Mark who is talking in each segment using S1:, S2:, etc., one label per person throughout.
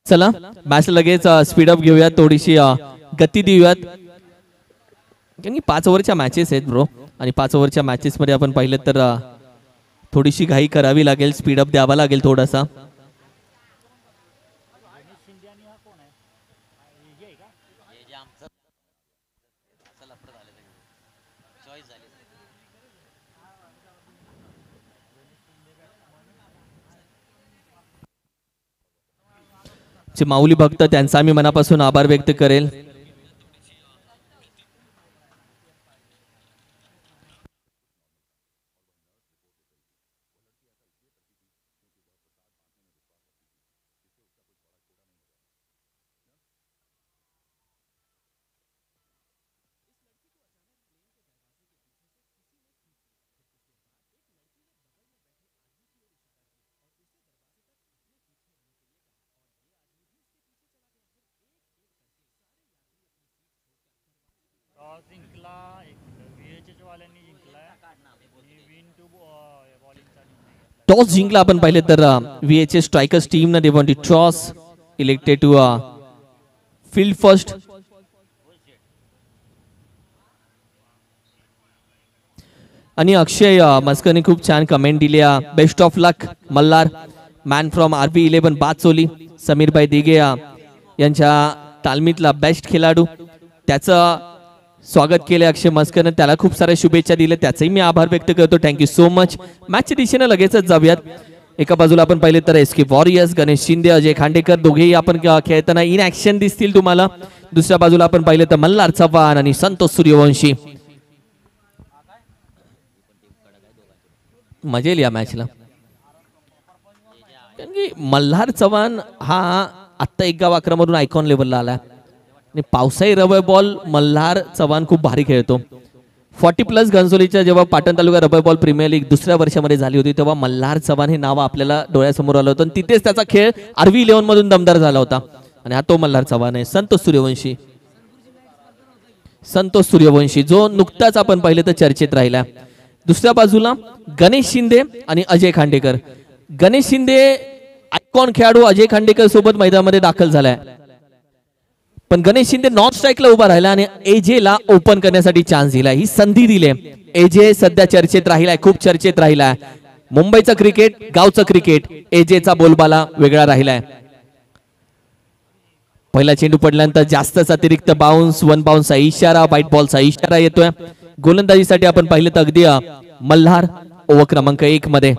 S1: चला मॅच लगेच स्पीडअप घेऊयात, थोडीशी गती देऊयात, कारण 5 ओव्हरच्या मॅचेस आहेत ब्रो, आणि 5 ओव्हरच्या मॅचेस मध्ये आपण पाहिलं तर थोडीशी घाई करावी लागेल, स्पीडअप द्यावा लागेल थोडासा. जे माऊली भक्त त्यांचा मी मनापासून आभार व्यक्त करेल. टॉस जिंकला आपण पाहिले तर VHS स्ट्रायकर्स टीम ने won the toss, elected to field first. आणि अक्षय मस्करने खूप छान कमेंट दिली, best of luck Malhar, man from RB11 Bacholi. समीरभाई दिगे यांच्या तालमीतला बेस्ट खेळाडू, त्याचं स्वागत केले अक्षय मस्करने, त्याला खूप साऱ्या शुभेच्छा दिल्या, त्याचेही मी आभार व्यक्त करतो. Thank you so much. मॅचच्या दिशेने लगेचच जाऊयात. एका बाजूला आपण पाहिले तर SK वॉरियर्स, गणेश शिंदे, अजय खांडेकर दोघेही आपण खेळताना इन ऍक्शन दिसतील तुम्हाला. दुसऱ्या बाजूला आपण पाहिले तर मल्हार चव्हाण आणि संतोष सूर्यवंशी. मजा येईल या मॅचला, कारण की मल्हार चव्हाण हा आत्ता 1 गाव 11 मधून आयकॉन लेवलला आला, आणि पावसाळी रबर बॉल मल्हार चव्हाण खूप भारी खेळतो. 40+ घनसोलीच्या जेव्हा Patan taluka rubber ball premier league दुसऱ्या वर्षामध्ये झाली होती, तेव्हा मल्हार चव्हाण हे नाव आपल्याला डोळ्यासमोर आलं होतं, आणि तिथेच त्याचा खेळ RB11 मधून दमदार झाला होता, आणि हा तो मल्हार चव्हाण आहे. संतोष सूर्यवंशी जो नुकताच आपण पाहिलं तर चर्चेत राहिला. दुसऱ्या बाजूला गणेश शिंदे आणि अजय खांडेकर. गणेश शिंदे आयकॉन खेळाडू अजय खांडेकर सोबत मैदानामध्ये दाखल झालाय, पण गणेश शिंदे नॉन स्ट्राईकला उभा राहिला आणि AJ ला ओपन करण्यासाठी चान्स दिला, ही संधी दिली. AJ सध्या चर्चेत राहिलाय, खूप चर्चेत राहिलाय. मुंबईचं क्रिकेट, गावचं क्रिकेट, AJ चा बोलबाला वेगळा राहिलाय. पहिला चेंडू पडल्यानंतर जास्तच अतिरिक्त बाउन्स, 1 बाउन्सचा इशारा, व्हाईट बॉलचा इशारा येतोय. गोलंदाजीसाठी आपण पाहिलं तर अगदी मल्हार ओव्हर क्रमांक 1 मध्ये.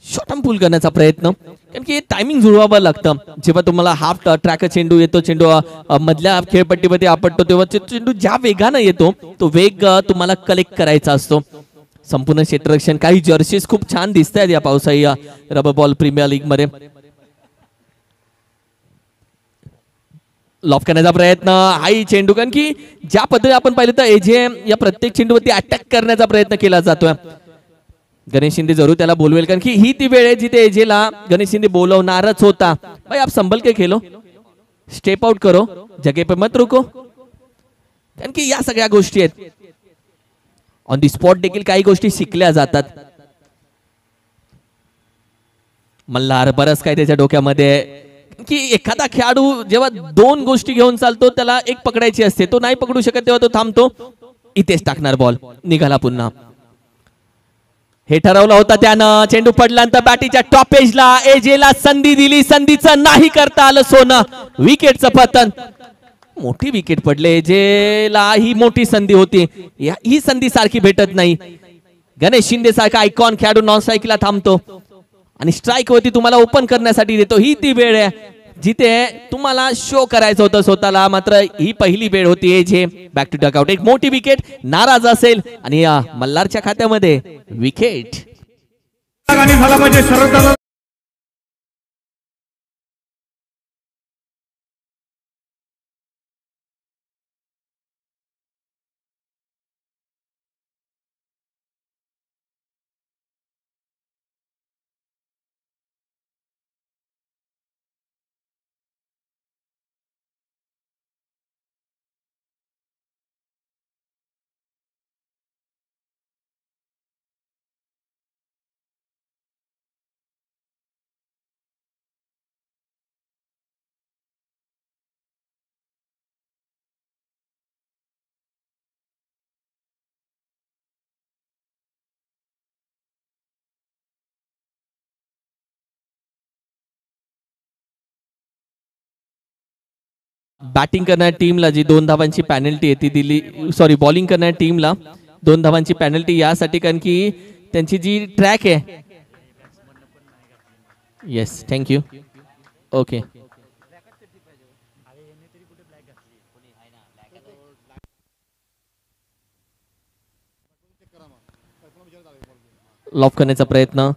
S1: शॉर्ट पुल करण्याचा प्रयत्न, कारण की टायमिंग जुळवावं लागतं. जेव्हा तुम्हाला हाफ ट्रॅक चेंडू येतो, चेंडू मधल्या खेळपट्टीमध्ये आपटतो, तेव्हा चेंडू ज्या वेगाने येतो तो वेग तुम्हाला कलेक्ट करायचा असतो. संपूर्ण क्षेत्ररक्षण, काही जर्सीज खूप छान दिसत आहेत या पावसाळी रबर बॉल प्रीमियर लीग मध्ये. लॉफ करण्याचा प्रयत्न, हाई चेंडू, कारण की ज्या पद्धतीने आपण पाहिलं तर AJ या प्रत्येक चेंडूवरती अटॅक करण्याचा प्रयत्न केला जातोय. गणेश शिंदे जरूर त्याला बोलवेल, कारण की ही ती वेळ आहे जिथे AJ ला गणेश शिंदे बोलवणारच होता. भाई आप संभल के खेलो, स्टेप आउट करो, जगह पे मत रुको, कारण की या सगळ्या गोष्टी आहेत. ऑन दी स्पॉट देखील काही गोष्टी शिकल्या जातात. मल्हार बरंच काय त्याच्या डोक्यामध्ये, की एखादा खेळाडू जेव्हा 2 गोष्टी घेऊन चालतो, त्याला एक पकडायची असते, तो नाही पकडू शकत तेव्हा तो थांबतो, इथेच टाकणार बॉल, निघाला पुन्हा. हे ठरवलं होतं त्यानं. चेंडू पडल्यानंतर बॅटीच्या टॉप एजला AJ ला संधी दिली, संधीचं नाही करता आलं सोनं, विकेटचं पतन. मोठी विकेट पडले, AJ ला ही मोठी संधी होती, ही संधी सारखी भेटत नाही. गणेश शिंदे सारखा आयकॉन खेळाडू नॉन स्ट्राईकला थांबतो आणि स्ट्राईक वरती तुम्हाला ओपन करण्यासाठी देतो. ही ती वेळ आहे जिथे तुम्हाला शो करायचं होतं स्वतःला, मात्र ही पहिली वेळ होती. AJ बॅक टू डकआउट, एक मोठी विकेट, नाराज असेल, आणि मल्हारच्या खात्यामध्ये विकेट. बॅटिंग करणाऱ्या टीमला जी 2 धावांची पॅनल्टी आहे ती दिली, सॉरी बॉलिंग करणाऱ्या टीमला 2 धावांची पॅनल्टी यासाठी कारण की त्यांची जी ट्रॅक आहे. Yes thank you. ओके लॉफ करण्याचा प्रयत्न.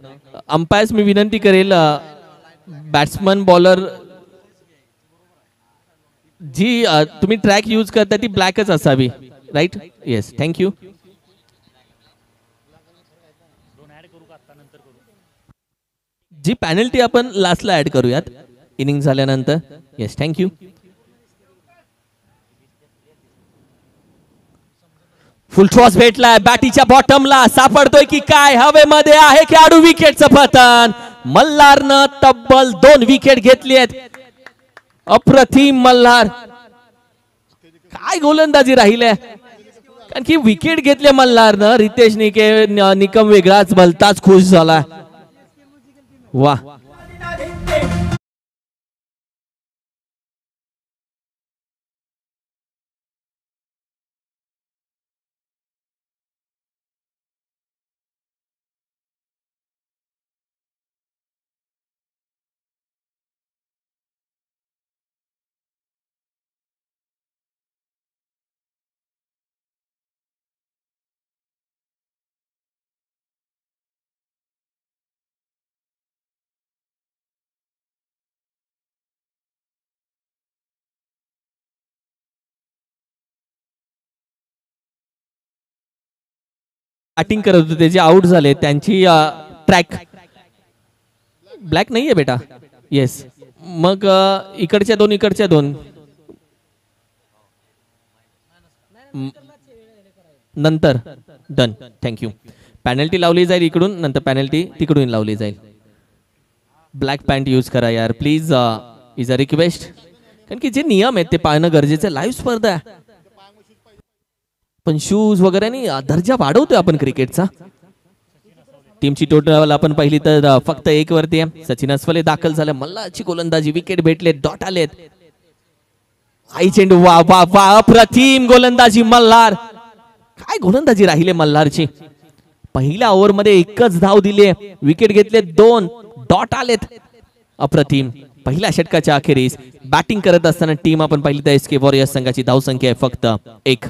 S1: अंपायर्स मी विनंती करेल बॅट्समन बॉलर जी तुम्ही ट्रॅक यूज करता ती ब्लॅकच असावी. राईट. Yes thank you. जी पॅनल्टी आपण लास्टला ऍड करूयात इनिंग झाल्यानंतर. Yes thank you. फुल टॉस भेटलाय बॅटीच्या बॉटमला. सापडतोय की काय? हवेमध्ये आहे खेळाडू. विकेटचं पतन. मल्हारनं तब्बल 2 विकेट घेतली आहेत. अप्रतिम मल्हार. काय गोलंदाजी राहिल्या कारण की विकेट घेतले मल्हारनं. रितेश निकम वेगळाच भलताच खुश झाला. वा. बॅटिंग करत होते ते जे आउट झाले त्यांची ट्रॅक ब्लॅक नाहीये बेटा. येस मग इकडच्या दोन नंतर डन. थँक्यू. पॅनल्टी लावली जाईल इकडून, नंतर पॅनल्टी तिकडून लावली जाईल. ब्लॅक पॅन्ट यूज करा यार प्लीज. Is a request. कारण की जे नियम आहेत ते पाळणं गरजेचं. लाईव्ह स्पर्धा आहे पण शूज वगैरे नाही. दर्जा वाढवतोय आपण क्रिकेटचा. टीमची टोटल आपण पाहिली तर फक्त 1 वरती आहे. सचिन अस्वले दाखल झाले. मल्हारची गोलंदाजी. विकेट भेटले. डॉट आलेत. आई चेंडू. वा वा वा. अप्रतिम गोलंदाजी मल्हार. काय गोलंदाजी राहिले मल्हारची. पहिल्या ओव्हर मध्ये 1च धाव दिली. विकेट घेतले 2. डॉट आलेत. अप्रतिम. पहिल्या षटकाच्या अखेरीस बॅटिंग करत असताना टीम आपण पाहिली तर एसके वॉरियर्स संघाची धावसंख्या आहे फक्त 1.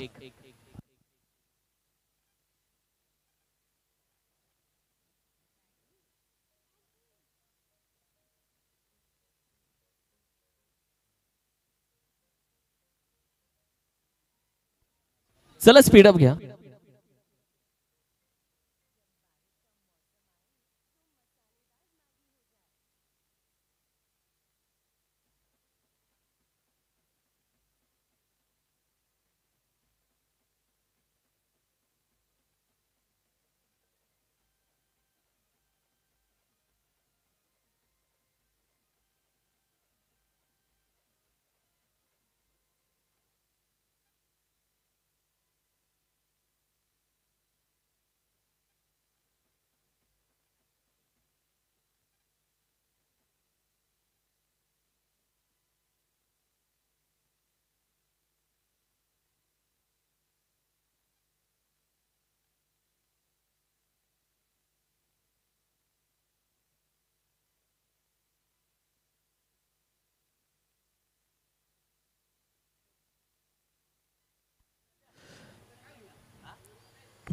S1: चला स्पीडअप घ्या.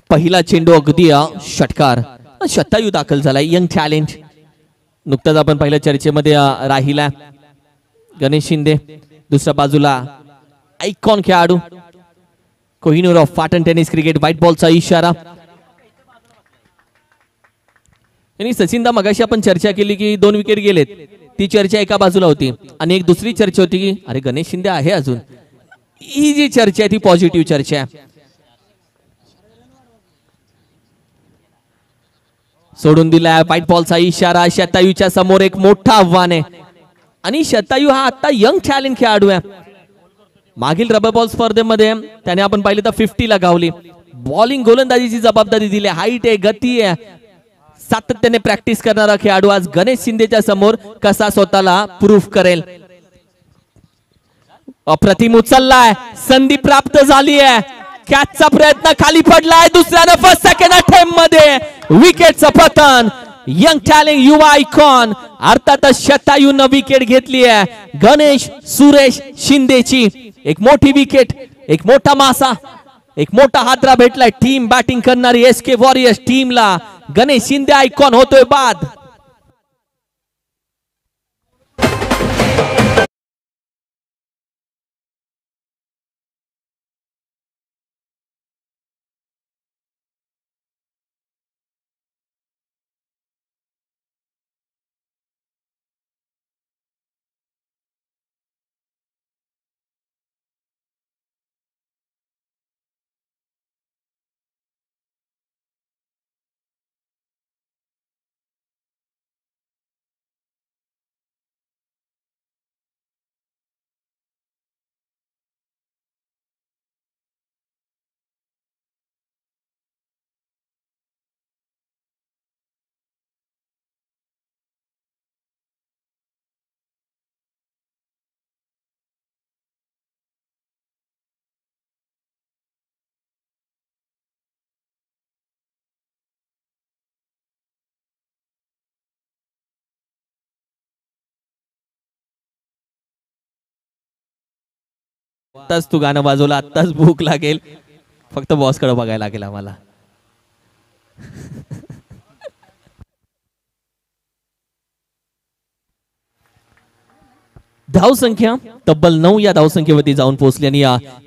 S1: पहिला चेंडू अगदी षटकार. शतायू दाखल झाला. Young talent. नुकताच आपण पहिल्या चर्चेमध्ये राहिला गणेश शिंदे. दुसऱ्या बाजूला आयकॉन खेळाडू Kohinoor of Patan tennis cricket. White बॉलचा इशारा. आणि सचिनदा मगाशी आपण चर्चा केली की 2 विकेट गेलेत. ती चर्चा एका बाजूला होती आणि एक दुसरी चर्चा होती की अरे गणेश शिंदे आहे अजून. ही जी चर्चा आहे ती पॉझिटिव्ह चर्चा आहे. सोडून दिला. व्हाईट बॉलचा इशारा. शतायूच्या समोर एक मोठं आव्हान आहे आणि शतायू हा आता यंग टॅलेंट खेळाडू आहे. मागील रबर बॉल स्पर्धेमध्ये त्याने आपण पाहिलं तर 50 ला गावली. बॉलिंग गोलंदाजीची जबाबदारी दिली. हाईट आहे, गती आहे, सातत्याने प्रॅक्टिस करणारा खेळाडू आज गणेश शिंदेच्या समोर कसा स्वतःला प्रूफ करेल. अप्रतिम उचललाय, संधी प्राप्त झाली आहे, कॅचचा प्रयत्न खाली पडलाय, दुसऱ्यानं फर्स्ट सेकंड अटेम्प्ट मध्ये विकेटचं पतन. यंग टॅलेंट युवा आयकॉन अर्थातच शतायूनं विकेट घेतली आहे. गणेश सुरेश शिंदेची एक मोठी विकेट, एक मोठा मासा, एक मोठा हादरा भेटलाय टीम बॅटिंग करणारी एसके वॉरियर्स टीमला. गणेश शिंदे आयकॉन होतोय बाद. आत्ताच तू गाणं वाजवलं, आत्ताच भूक लागेल, फक्त बॉस कडे बघायला लागेल आम्हाला. धावसंख्या तब्बल 9 या धावसंख्येवरती जाऊन पोहोचली आणि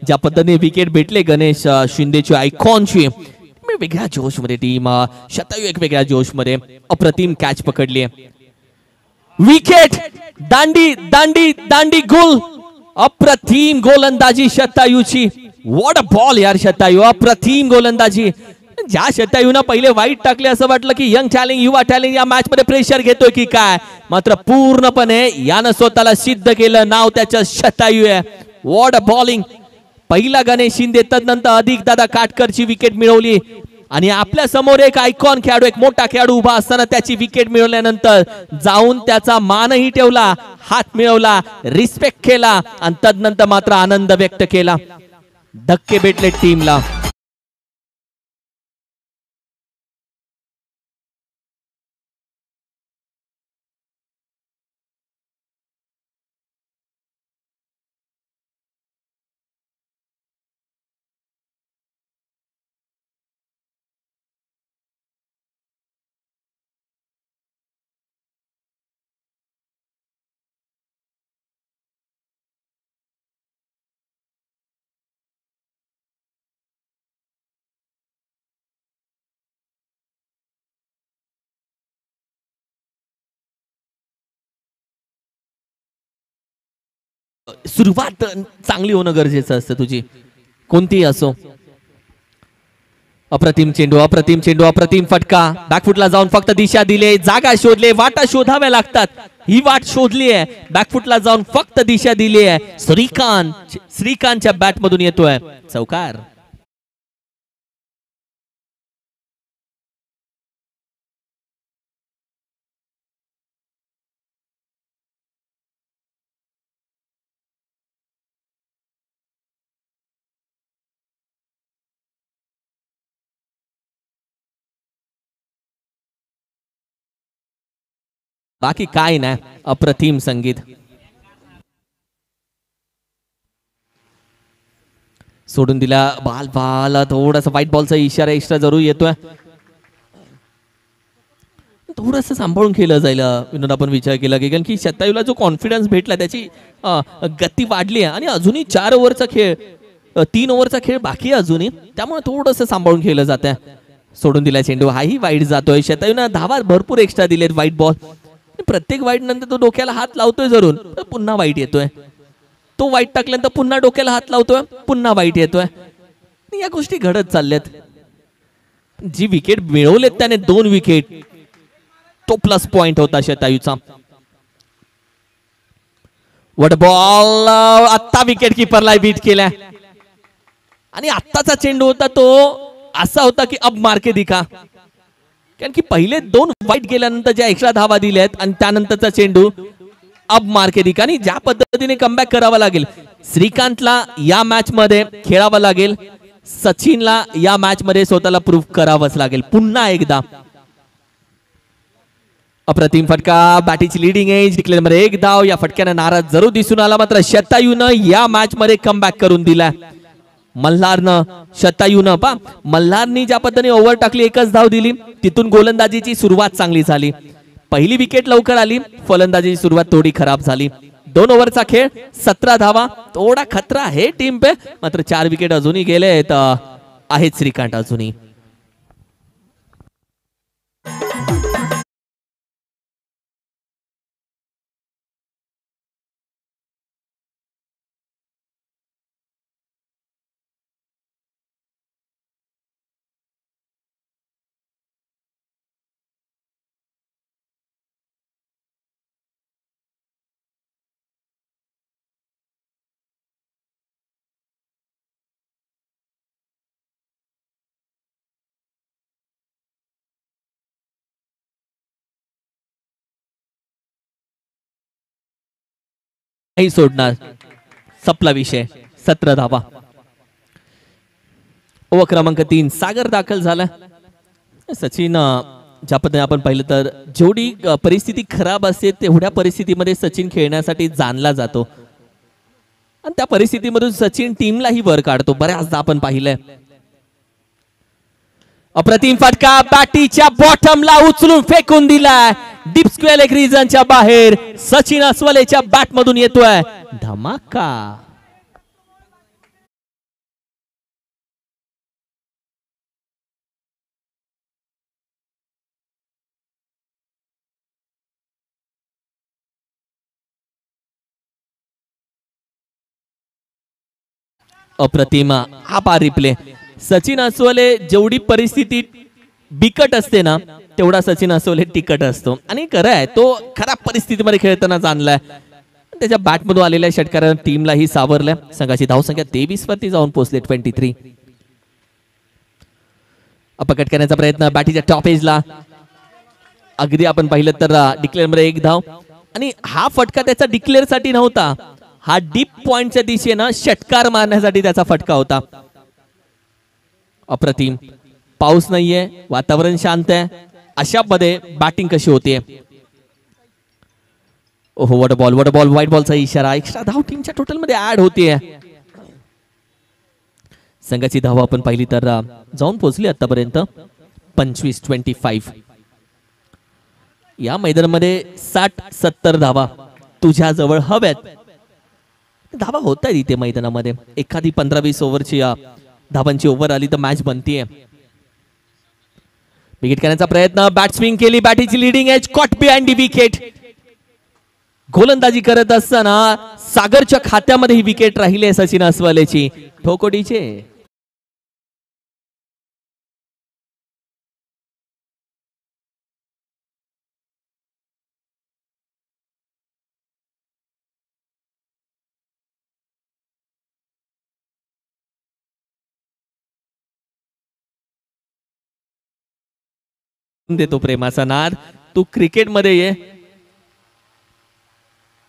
S1: ज्या पद्धतीने विकेट भेटले गणेश शिंदेची आयकॉनची, वेगळ्या जोश मध्ये टीम शतायू एक वेगळ्या जोश मध्ये अप्रतिम कॅच पकडली. विकेट, दांडी दांडी दांडी गुल, अप्रतिम गोलंदाजी शतायूची. व्हॉट अ बॉल यार शतायू, अप्रतिम गोलंदाजी. ज्या शतायूनं पहिले वाईट टाकले असं वाटलं की यंग टॅलेंट युवा टॅलेंट या मॅच मध्ये प्रेशर घेतोय की काय, मात्र पूर्णपणे यानं स्वतःला सिद्ध केलं. नाव त्याचं शतायू आहे. What a bowling. पहिला गणेश शिंदे, तदनंतर अधिक दादा काटकरची विकेट मिळवली आणि आपल्या समोर एक आयकॉन खेळाडू, एक मोठा खेळाडू उभा असताना त्याची विकेट मिळवल्यानंतर जाऊन त्याचा मानही ठेवला, हात मिळवला, रिस्पेक्ट केला आणि तदनंतर मात्र आनंद व्यक्त केला. धक्के भेटले टीमला. सुरुवात चांगली होणं गरजेचं असतं तुझी, कोणतीही असो. अप्रतिम चेंडू, अप्रतिम चेंडू, अप्रतिम फटका. बॅकफुटला जाऊन फक्त दिशा दिले, जागा शोधले, वाटा शोधाव्या लागतात. ही वाट शोधली आहे, बॅकफुटला जाऊन फक्त दिशा दिली आहे. श्रीकांतच्या बॅट मधून येतोय चौकार. बाकी काय नाही, अप्रतिम संगीत. सोडून दिला बाल बाल, थोडासा व्हाईट बॉलचा इशारा एक्स्ट्रा जरूर येतोय. थोडस सांभाळून खेळलं जाईल विनोद. आपण विचार केला की कारण की शतायूला जो कॉन्फिडन्स भेटला, त्याची गती वाढली आहे आणि अजूनही 4 ओव्हरचा खेळ, 3 ओव्हरचा खेळ बाकी आहे अजूनही, त्यामुळे थोडस सांभाळून खेळलं जात आहे. सोडून दिला चेंडू, हाही वाईट जातोय. शतायूनं धावा भरपूर एक्स्ट्रा दिलेत व्हाईट बॉल. प्रत्येक वाईट नंतर तो डोक्याला हात लावतोय जरूर, पुन्हा वाईट येतोय. तो वाईट टाकल्यानंतर पुन्हा डोक्याला हात लावतोय, पुन्हा वाईट येतोय. या गोष्टी घडत चालल्यात. जी विकेट मिळवलेत त्याने 2 विकेट, तो प्लस पॉइंट होता शतायूचा. वड बॉल, आत्ता विकेट किपरला बीट केलाय आणि आत्ताचा चेंडू होता तो असा होता की अब मार्के दिखा. कारण की पहिले 2 वाईट गेल्यानंतर ज्या एक्स्ट्रा धावा दिल्यात आणि त्यानंतरचा चेंडू अब मार्केटिक आणि ज्या पद्धतीने कमबॅक करावा लागेल श्रीकांतला या मॅच मध्ये खेळावं लागेल, सचिनला या मॅच मध्ये स्वतःला प्रूव्ह करावंच लागेल पुन्हा एकदा. अप्रतिम फटका, बॅटीची लिडिंग एज, डिक्लेअर मध्ये एक धाव. या फटक्याने नाराज जरूर दिसून आला, मात्र शतायूनं या मॅच मध्ये कमबॅक करून दिला. मल्हारनं शतायूनं मल्हारनी ज्या पद्धतीने ओव्हर टाकली, एकच धाव दिली, तिथून गोलंदाजीची सुरुवात चांगली झाली. पहिली विकेट लवकर आली, फलंदाजीची सुरुवात थोडी खराब झाली. 2 ओव्हरचा खेळ, 17 धावा, थोडा खतरा आहे टीम पे, मात्र 4 विकेट अजूनही गेले आहेत श्रीकांत अजूनही. नाही सोडणार, संपला विषय. 17 धावा. ओव्हर क्रमांक 3 सागर दाखल झाला. सचिन ज्या पद्धतीने आपण पाहिलं तर जेवढी परिस्थिती खराब असते तेवढ्या परिस्थितीमध्ये सचिन खेळण्यासाठी जाणला जातो आणि त्या परिस्थितीमधून सचिन टीमलाही वर काढतो, बऱ्याचदा आपण पाहिलंय. अप्रतिम फटका, बॅटीच्या बॉटमला उचलून फेकून दिलाय, डीप स्क्वेअर लेग रिजनच्या बाहेर. सचिन अस्वलेच्या बॅट मधून येतोय धमाका. अप्रतिम हा पार रिप्ले. सचिन अस्वले जेवढी परिस्थिती बिकट असते ना तेवढा सचिन अस्वले टिकट असतो आणि खरं आहे तो खराब परिस्थितीमध्ये खेळताना जाणलाय. त्याच्या बॅटमधून आलेल्या षटकारानं टीमलाही सावरलंय. संघाची धावसंख्या 23 वरती जाऊन पोहोचले 23. अपघात करण्याचा प्रयत्न बॅटीच्या टॉप एजला, अगदी आपण पाहिलं तर डिक्लेअर मध्ये एक धाव. आणि हा फटका त्याचा डिक्लेअर साठी नव्हता, हा डीप पॉइंटच्या दिशेनं षटकार मारण्यासाठी त्याचा फटका होता. अप्रतिम. पाऊस नाहीये, वातावरण शांत आहे, अशा मध्ये बॅटिंग कशी होते. ओहो, what ball, what ball, white बॉलचा इशारा. एक्स्ट्रा धाव टीमच्या टोटल मध्ये ऍड होते. संघाची धाव आपण पाहिली तर जाऊन पोहोचली आतापर्यंत 25-25. या मैदानामध्ये 60-70 धावा तुझ्या जवळ हव्यात. धावा होत आहेत इथे मैदानामध्ये. एखादी 15-20 ओव्हरची धावांची ओव्हर आली तर मॅच बनतीये. विकेट करण्याचा प्रयत्न, बॅट स्विंग केली, बॅटीची leading edge, caught behind the wicket. गोलंदाजी करत असताना सागरच्या खात्यामध्ये ही विकेट राहिली सचिन अस्वलेची. ठोकोडीचे देतो प्रेमाचा नाद. तू क्रिकेट मध्ये ये.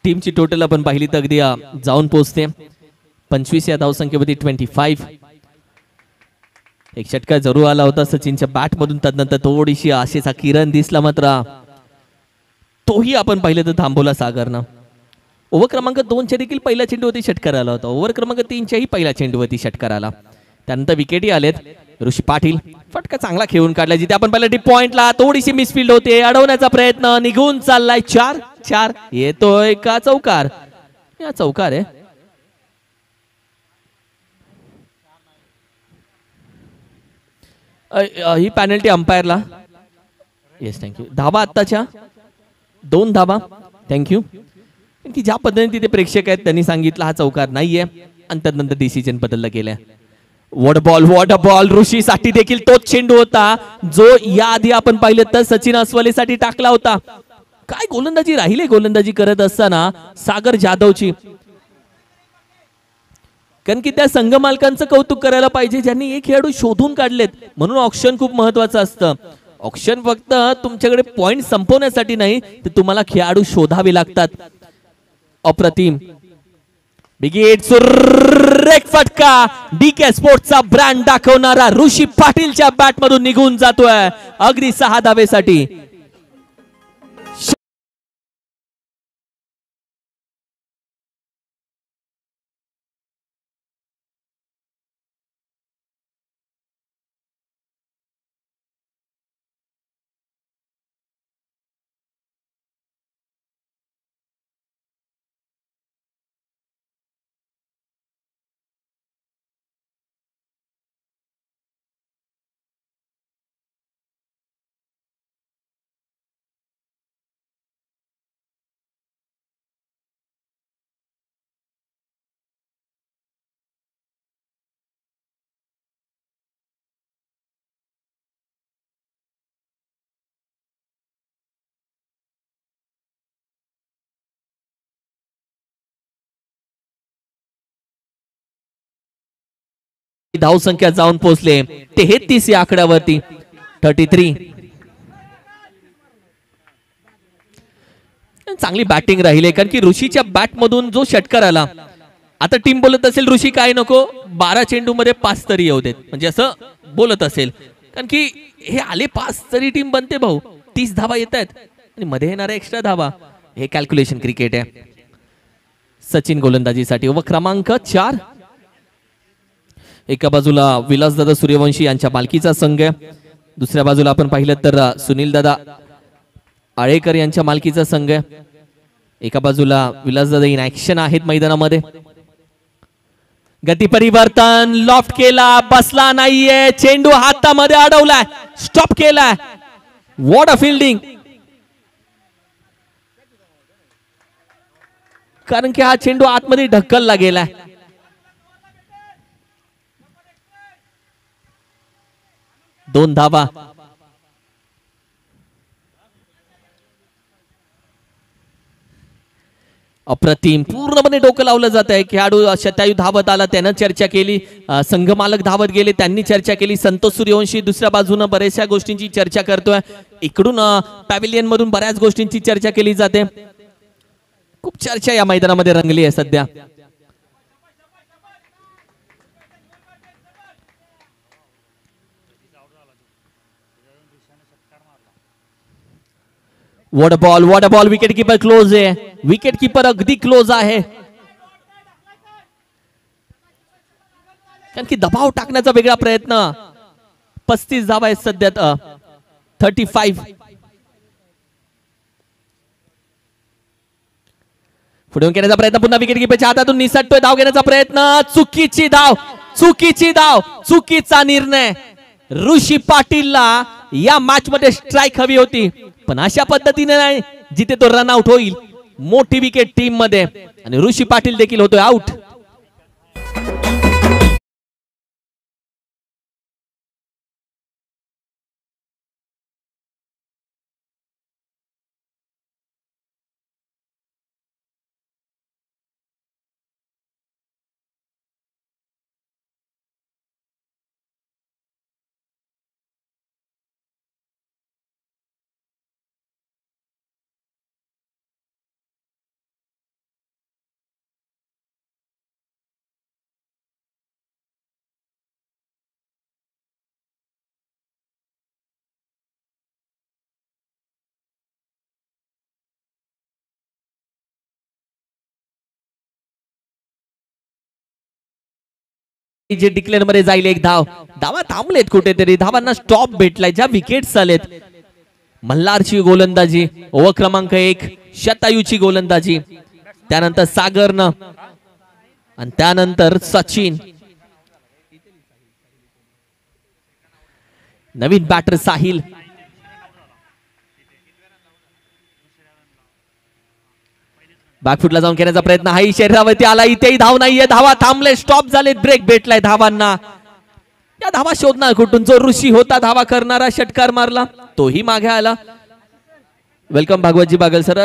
S1: टीमची टोटल आपण पाहिली तर अगदी जाऊन पोहोचते 25 या धावसंख्येमध्ये 25. एक षटकार जरूर आला होता सचिनच्या बॅट मधून, त्यानंतर थोडीशी आशेचा किरण दिसला, मात्र तोही आपण पाहिलं तर थांबवला सागरनं. ओव्हर क्रमांक 2 देखील पहिल्या चेंडूवरती षटकार आला होता. ओव्हर क्रमांक 3 पहिल्या चेंडूवरती षटकार आला. त्यानंतर विकेटही आलेत. ऋषी पाटील फटका चांगला खेळून काढला, जिथे आपण पाहिलं डीप पॉइंटला थोडीशी मिसफिल्ड होते, अडवण्याचा प्रयत्न, निघून चाललाय. 4 येतोय का चौकार? या चौकार आहे. ही पेनल्टी अंपायरला. Yes, thank you. धावा आत्ताच्या 2 धावा, थँक्यू. की ज्या पद्धतीने तिथे प्रेक्षक आहेत त्यांनी सांगितलं हा चौकार नाहीये आणि त्यानंतर डिसिजन बदलला गेला. What a ball. ऋषी साठी देखील तोच चेंडू होता जो याआधी आपण पाहिलं तर सचिन अस्वले साठी टाकला होता. काय गोलंदाजी राहिले गोलंदाजी करत असताना सागर जाधवची. कारण की त्या संघ मालकांचं कौतुक करायला पाहिजे ज्यांनी एक खेळाडू शोधून काढलेत. म्हणून ऑक्शन खूप महत्वाचं असतं. ऑक्शन फक्त तुमच्याकडे पॉइंट संपवण्यासाठी नाही, तर तुम्हाला खेळाडू शोधावे लागतात. अप्रतिम बिगेट सुरेख फटका. डीके स्पोर्ट्सचा ब्रँड दाखवणारा ऋषी पाटीलच्या बॅट मधून निघून जातोय अगदी 6 धावेसाठी. धाव संख्या जाऊन पोहोचले 33 या आकड्यावरती. 33. चांगली बॅटिंग राहिली कारण की ऋषीच्या बॅट मधून जो षटकार आला. आता टीम बोलत असेल ऋषी काय नको 12 चेंडू मध्ये 5 तरी येऊ देत म्हणजे असं बोलत असेल कारण की हे आले 5 तरी टीम बनते भाऊ. 30 धावा येत आहेत आणि मध्ये येणाऱ्या एक्स्ट्रा धावा हे कॅल्क्युलेशन क्रिकेट आहे. सचिन गोलंदाजीसाठी ओव्हर क्रमांक 4. एका बाजूला विलासदादा सूर्यवंशी यांच्या मालकीचा संघ आहे. दुसऱ्या बाजूला आपण पाहिलं तर सुनील दादा आळेकर यांच्या मालकीचा संघ आहे. एका बाजूला विलासदादा इन ऍक्शन आहेत मैदानामध्ये. गती परिवर्तन लॉफ्ट केला बसला नाहीये. चेंडू हातामध्ये अडवलाय स्टॉप केलाय. What a fielding. कारण की हा चेंडू आतमध्ये ढकलला गेलाय. दोन धावा. अप्रतिम पूर्णपणे डोकं लावलं जात आहे. खेळाडू शतायू धावत आला त्यानं चर्चा केली. संघ मालक धावत गेले त्यांनी चर्चा केली. संतोष सूर्यवंशी दुसऱ्या बाजूनं बऱ्याचशा गोष्टींची चर्चा करतोय. इकडून पॅव्हिलियन मधून बऱ्याच गोष्टींची चर्चा केली जाते. खूप चर्चा या मैदानामध्ये रंगली आहे सध्या. What a ball. Wicket keeper close आहे. विकेट कीपर अगदी क्लोज आहे कारण की दबाव टाकण्याचा वेगळा प्रयत्न. 35 धावा आहेत सध्या. 35. पुढे घेण्याचा प्रयत्न पुन्हा विकेट कीपरच्या हातातून निसटतोय. धाव घेण्याचा प्रयत्न चुकीची धाव. चुकीचा निर्णय. ऋषी पाटीलला या मॅच मध्ये स्ट्राईक हवी होती पण अशा पद्धतीने नाही जिथे तो रन आउट होईल. मोठी विकेट टीम मध्ये आणि ऋषी पाटील देखील होतोय आउट. जे डिक्लेअर मध्ये जाईल एक धाव. धावा थांबलेत कुठेतरी. धावांना स्टॉप भेटलाय. ज्या विकेट्स आलेत. मल्हारची गोलंदाजी ओव्हर क्रमांक 1. शतायूची गोलंदाजी त्यानंतर सागरनं आणि त्यानंतर सचिन. नवीन बॅटर साहिल. बॅकफुटला जाऊन खेळण्याचा प्रयत्न हाही शरीरावरती आला. इथेही धाव नाहीये. धावा थांबले स्टॉप झाले. ब्रेक भेटलाय धावांना. या धावा शोधणार कुठून. जो ऋषी होता धावा करणारा षटकार मारला तोही मागे आला. Welcome Bhagwatji Bagal sir.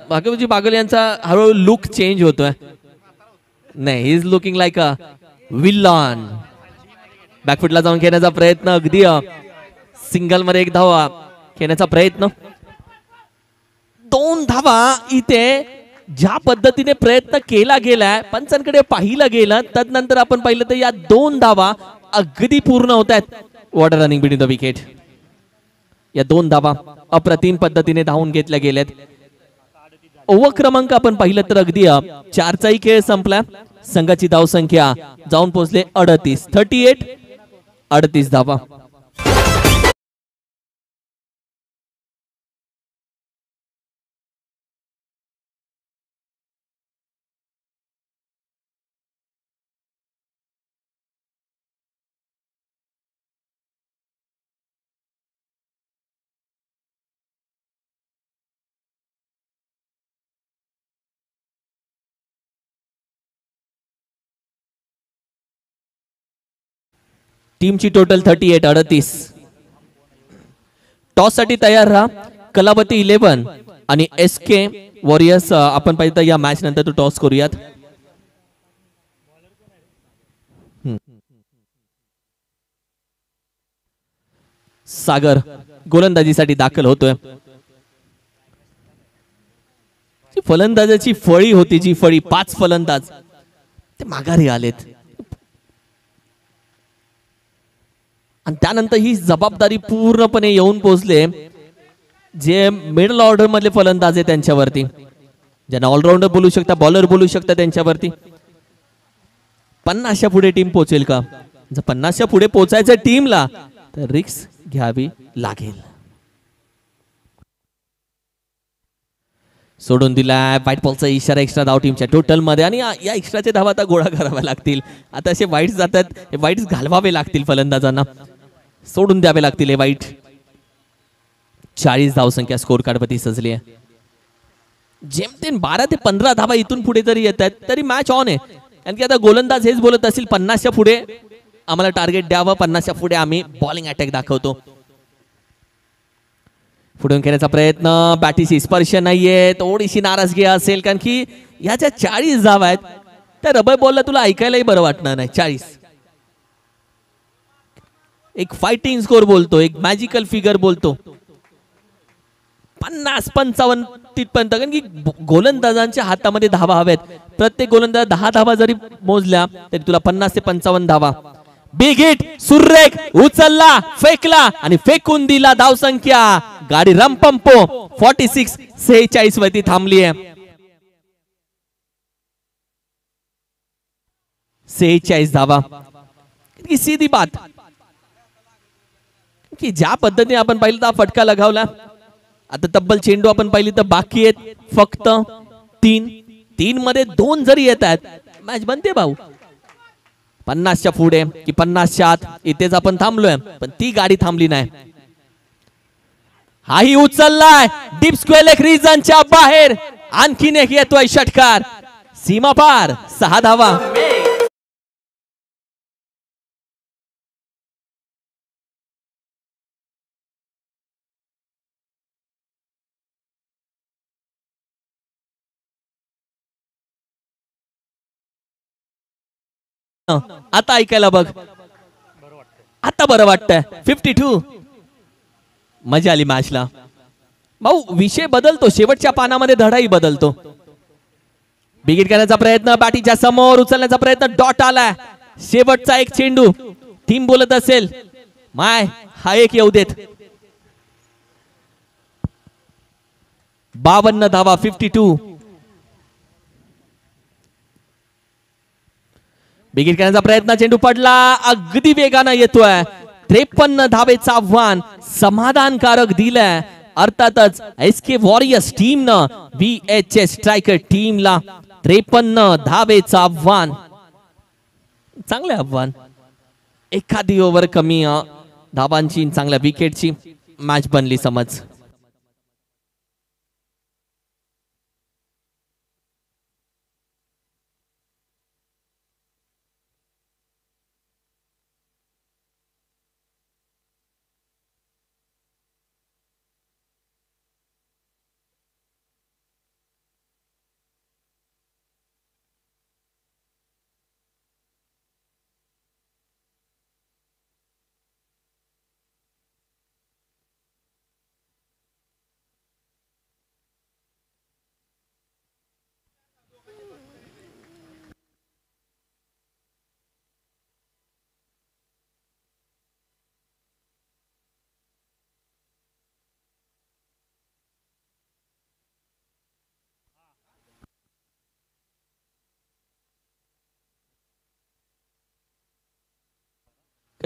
S1: भागवतजी बागल यांचा हळूहळू लुक चेंज होतोय. नाही he is looking like a villain. बॅकफुटला जाऊन खेळण्याचा प्रयत्न अगदी सिंगल मध्ये एक धावा खेळण्याचा प्रयत्न. 2 धावा इथे ज्या पद्धतीने प्रयत्न केला गेलाय, पंचांकडे पाहिलं गेलं, तदनंतर आपण पाहिलं तर या 2 धावा अगदी पूर्ण होत आहेत. What a running between the wicket. या 2 धावा अप्रतिम पद्धतीने धावून घेतल्या गेल्यात. ओव्हर क्रमांक आपण पाहिलं तर अगदी 4चाही खेळ संपला. संघाची धावसंख्या जाऊन पोहोचले 38 धावा. टीमची टोटल 38. टॉस साठी तयार राहा. कलावती 11 आणि SK वॉरियर्स. आपण पाहिजे या मॅच नंतर तो टॉस करूयात. सागर गोलंदाजीसाठी दाखल होतोय. फलंदाजाची फळी होती, जी फळी 5 फलंदाज ते माघारी आलेत आणि त्यानंतर ही जबाबदारी पूर्णपणे येऊन पोहोचले जे मिडल ऑर्डर मधले फलंदाज आहे त्यांच्यावरती, ज्यांना ऑलराऊंडर बोलू शकता, बॉलर बोलू शकता त्यांच्यावरती. 50च्या पुढे टीम पोहोचेल का? जर 50च्या पुढे पोहोचायचं टीमला तर रिस्क घ्यावी लागेल. सोडून दिलाय. व्हाईट बॉलचा इशारा एक्स्ट्रा धाव टीमच्या टोटल मध्ये आणि या एक्स्ट्राचे धावा आता गोळा कराव्या लागतील. आता असे वाईट जातात, हे वाईट घालवावे लागतील फलंदाजांना, सोडून द्यावे लागतील हे वाईट. 40 धावसंख्या स्कोर कार्ड वरती सजली आहे. जेमतेम 12 ते 15 धावा इथून पुढे जरी येत आहेत तरी मॅच ऑन आहे. कारण की आता गोलंदाज हेच बोलत असतील 50च्या पुढे आम्हाला टार्गेट द्यावं, 50च्या पुढे आम्ही बॉलिंग अटॅक दाखवतो. पुढून खेळण्याचा प्रयत्न, बॅटीशी स्पर्श नाहीये, थोडीशी नाराजगी असेल कारण की याच्या 40 धावा आहेत. त्या रबर बॉलला तुला ऐकायलाही बरं वाटणार नाही. 40 एक फायटिंग स्कोर बोलतो, एक मॅजिकल फिगर बोलतो. 50-55 तिथपर्यंत, कारण की गोलंदाजांच्या हातामध्ये धावा हव्यात. प्रत्येक गोलंदाज 10 धावा जरी मोजल्या तरी तुला 50 ते 55 धावा. बिग हिट, सुरेख उचलला, फेकला आणि फेकून दिला. धावसंख्या गाडी रमपंपो 46 वरती थांबली आहे. 46 धावा. की सीधी बात की ज्या पद्धतीने आपण पाहिलं तर फटका लगावला. आता तब्बल चेंडू आपण पाहिली तर बाकी आहेत फक्त 3 मध्ये 2 जरी येत आहेत मॅच बनते भाऊ. 50च्या पुढे की 50च्या आत इथेच आपण थांबलोय, पण ती गाडी थांबली नाही. हाही उचललाय डीप स्क्वेअर रिजनच्या बाहेर. आणखीन एक येतोय षटकार, सीमा पार. 6 धावा. आता ऐकायला बघ, आता बरं वाटतंय. 52. मजा आली मॅचला भाऊ. विषय बदलतो, शेवटच्या पानामध्ये धडाही बदलतो. बिगिट करण्याचा प्रयत्न, बॅटीच्या समोर उचलण्याचा प्रयत्न, डॉट आलाय. शेवटचा एक चेंडू. टीम बोलत असेल माय हा एक येऊ देत. 52 धावा. 52. बिगिट करण्याचा प्रयत्न, चेंडू पडला, अगदी वेगानं येतोय. 53 धावेचं आव्हान समाधानकारक दिलंय. अर्थातच SK वॉरियर्स टीमनं VHS स्ट्रायकर टीमला 53 धावेचं आव्हान. चांगलं आव्हान. एखादी ओव्हर कमी धावांची, चांगल्या विकेटची मॅच बनली समज.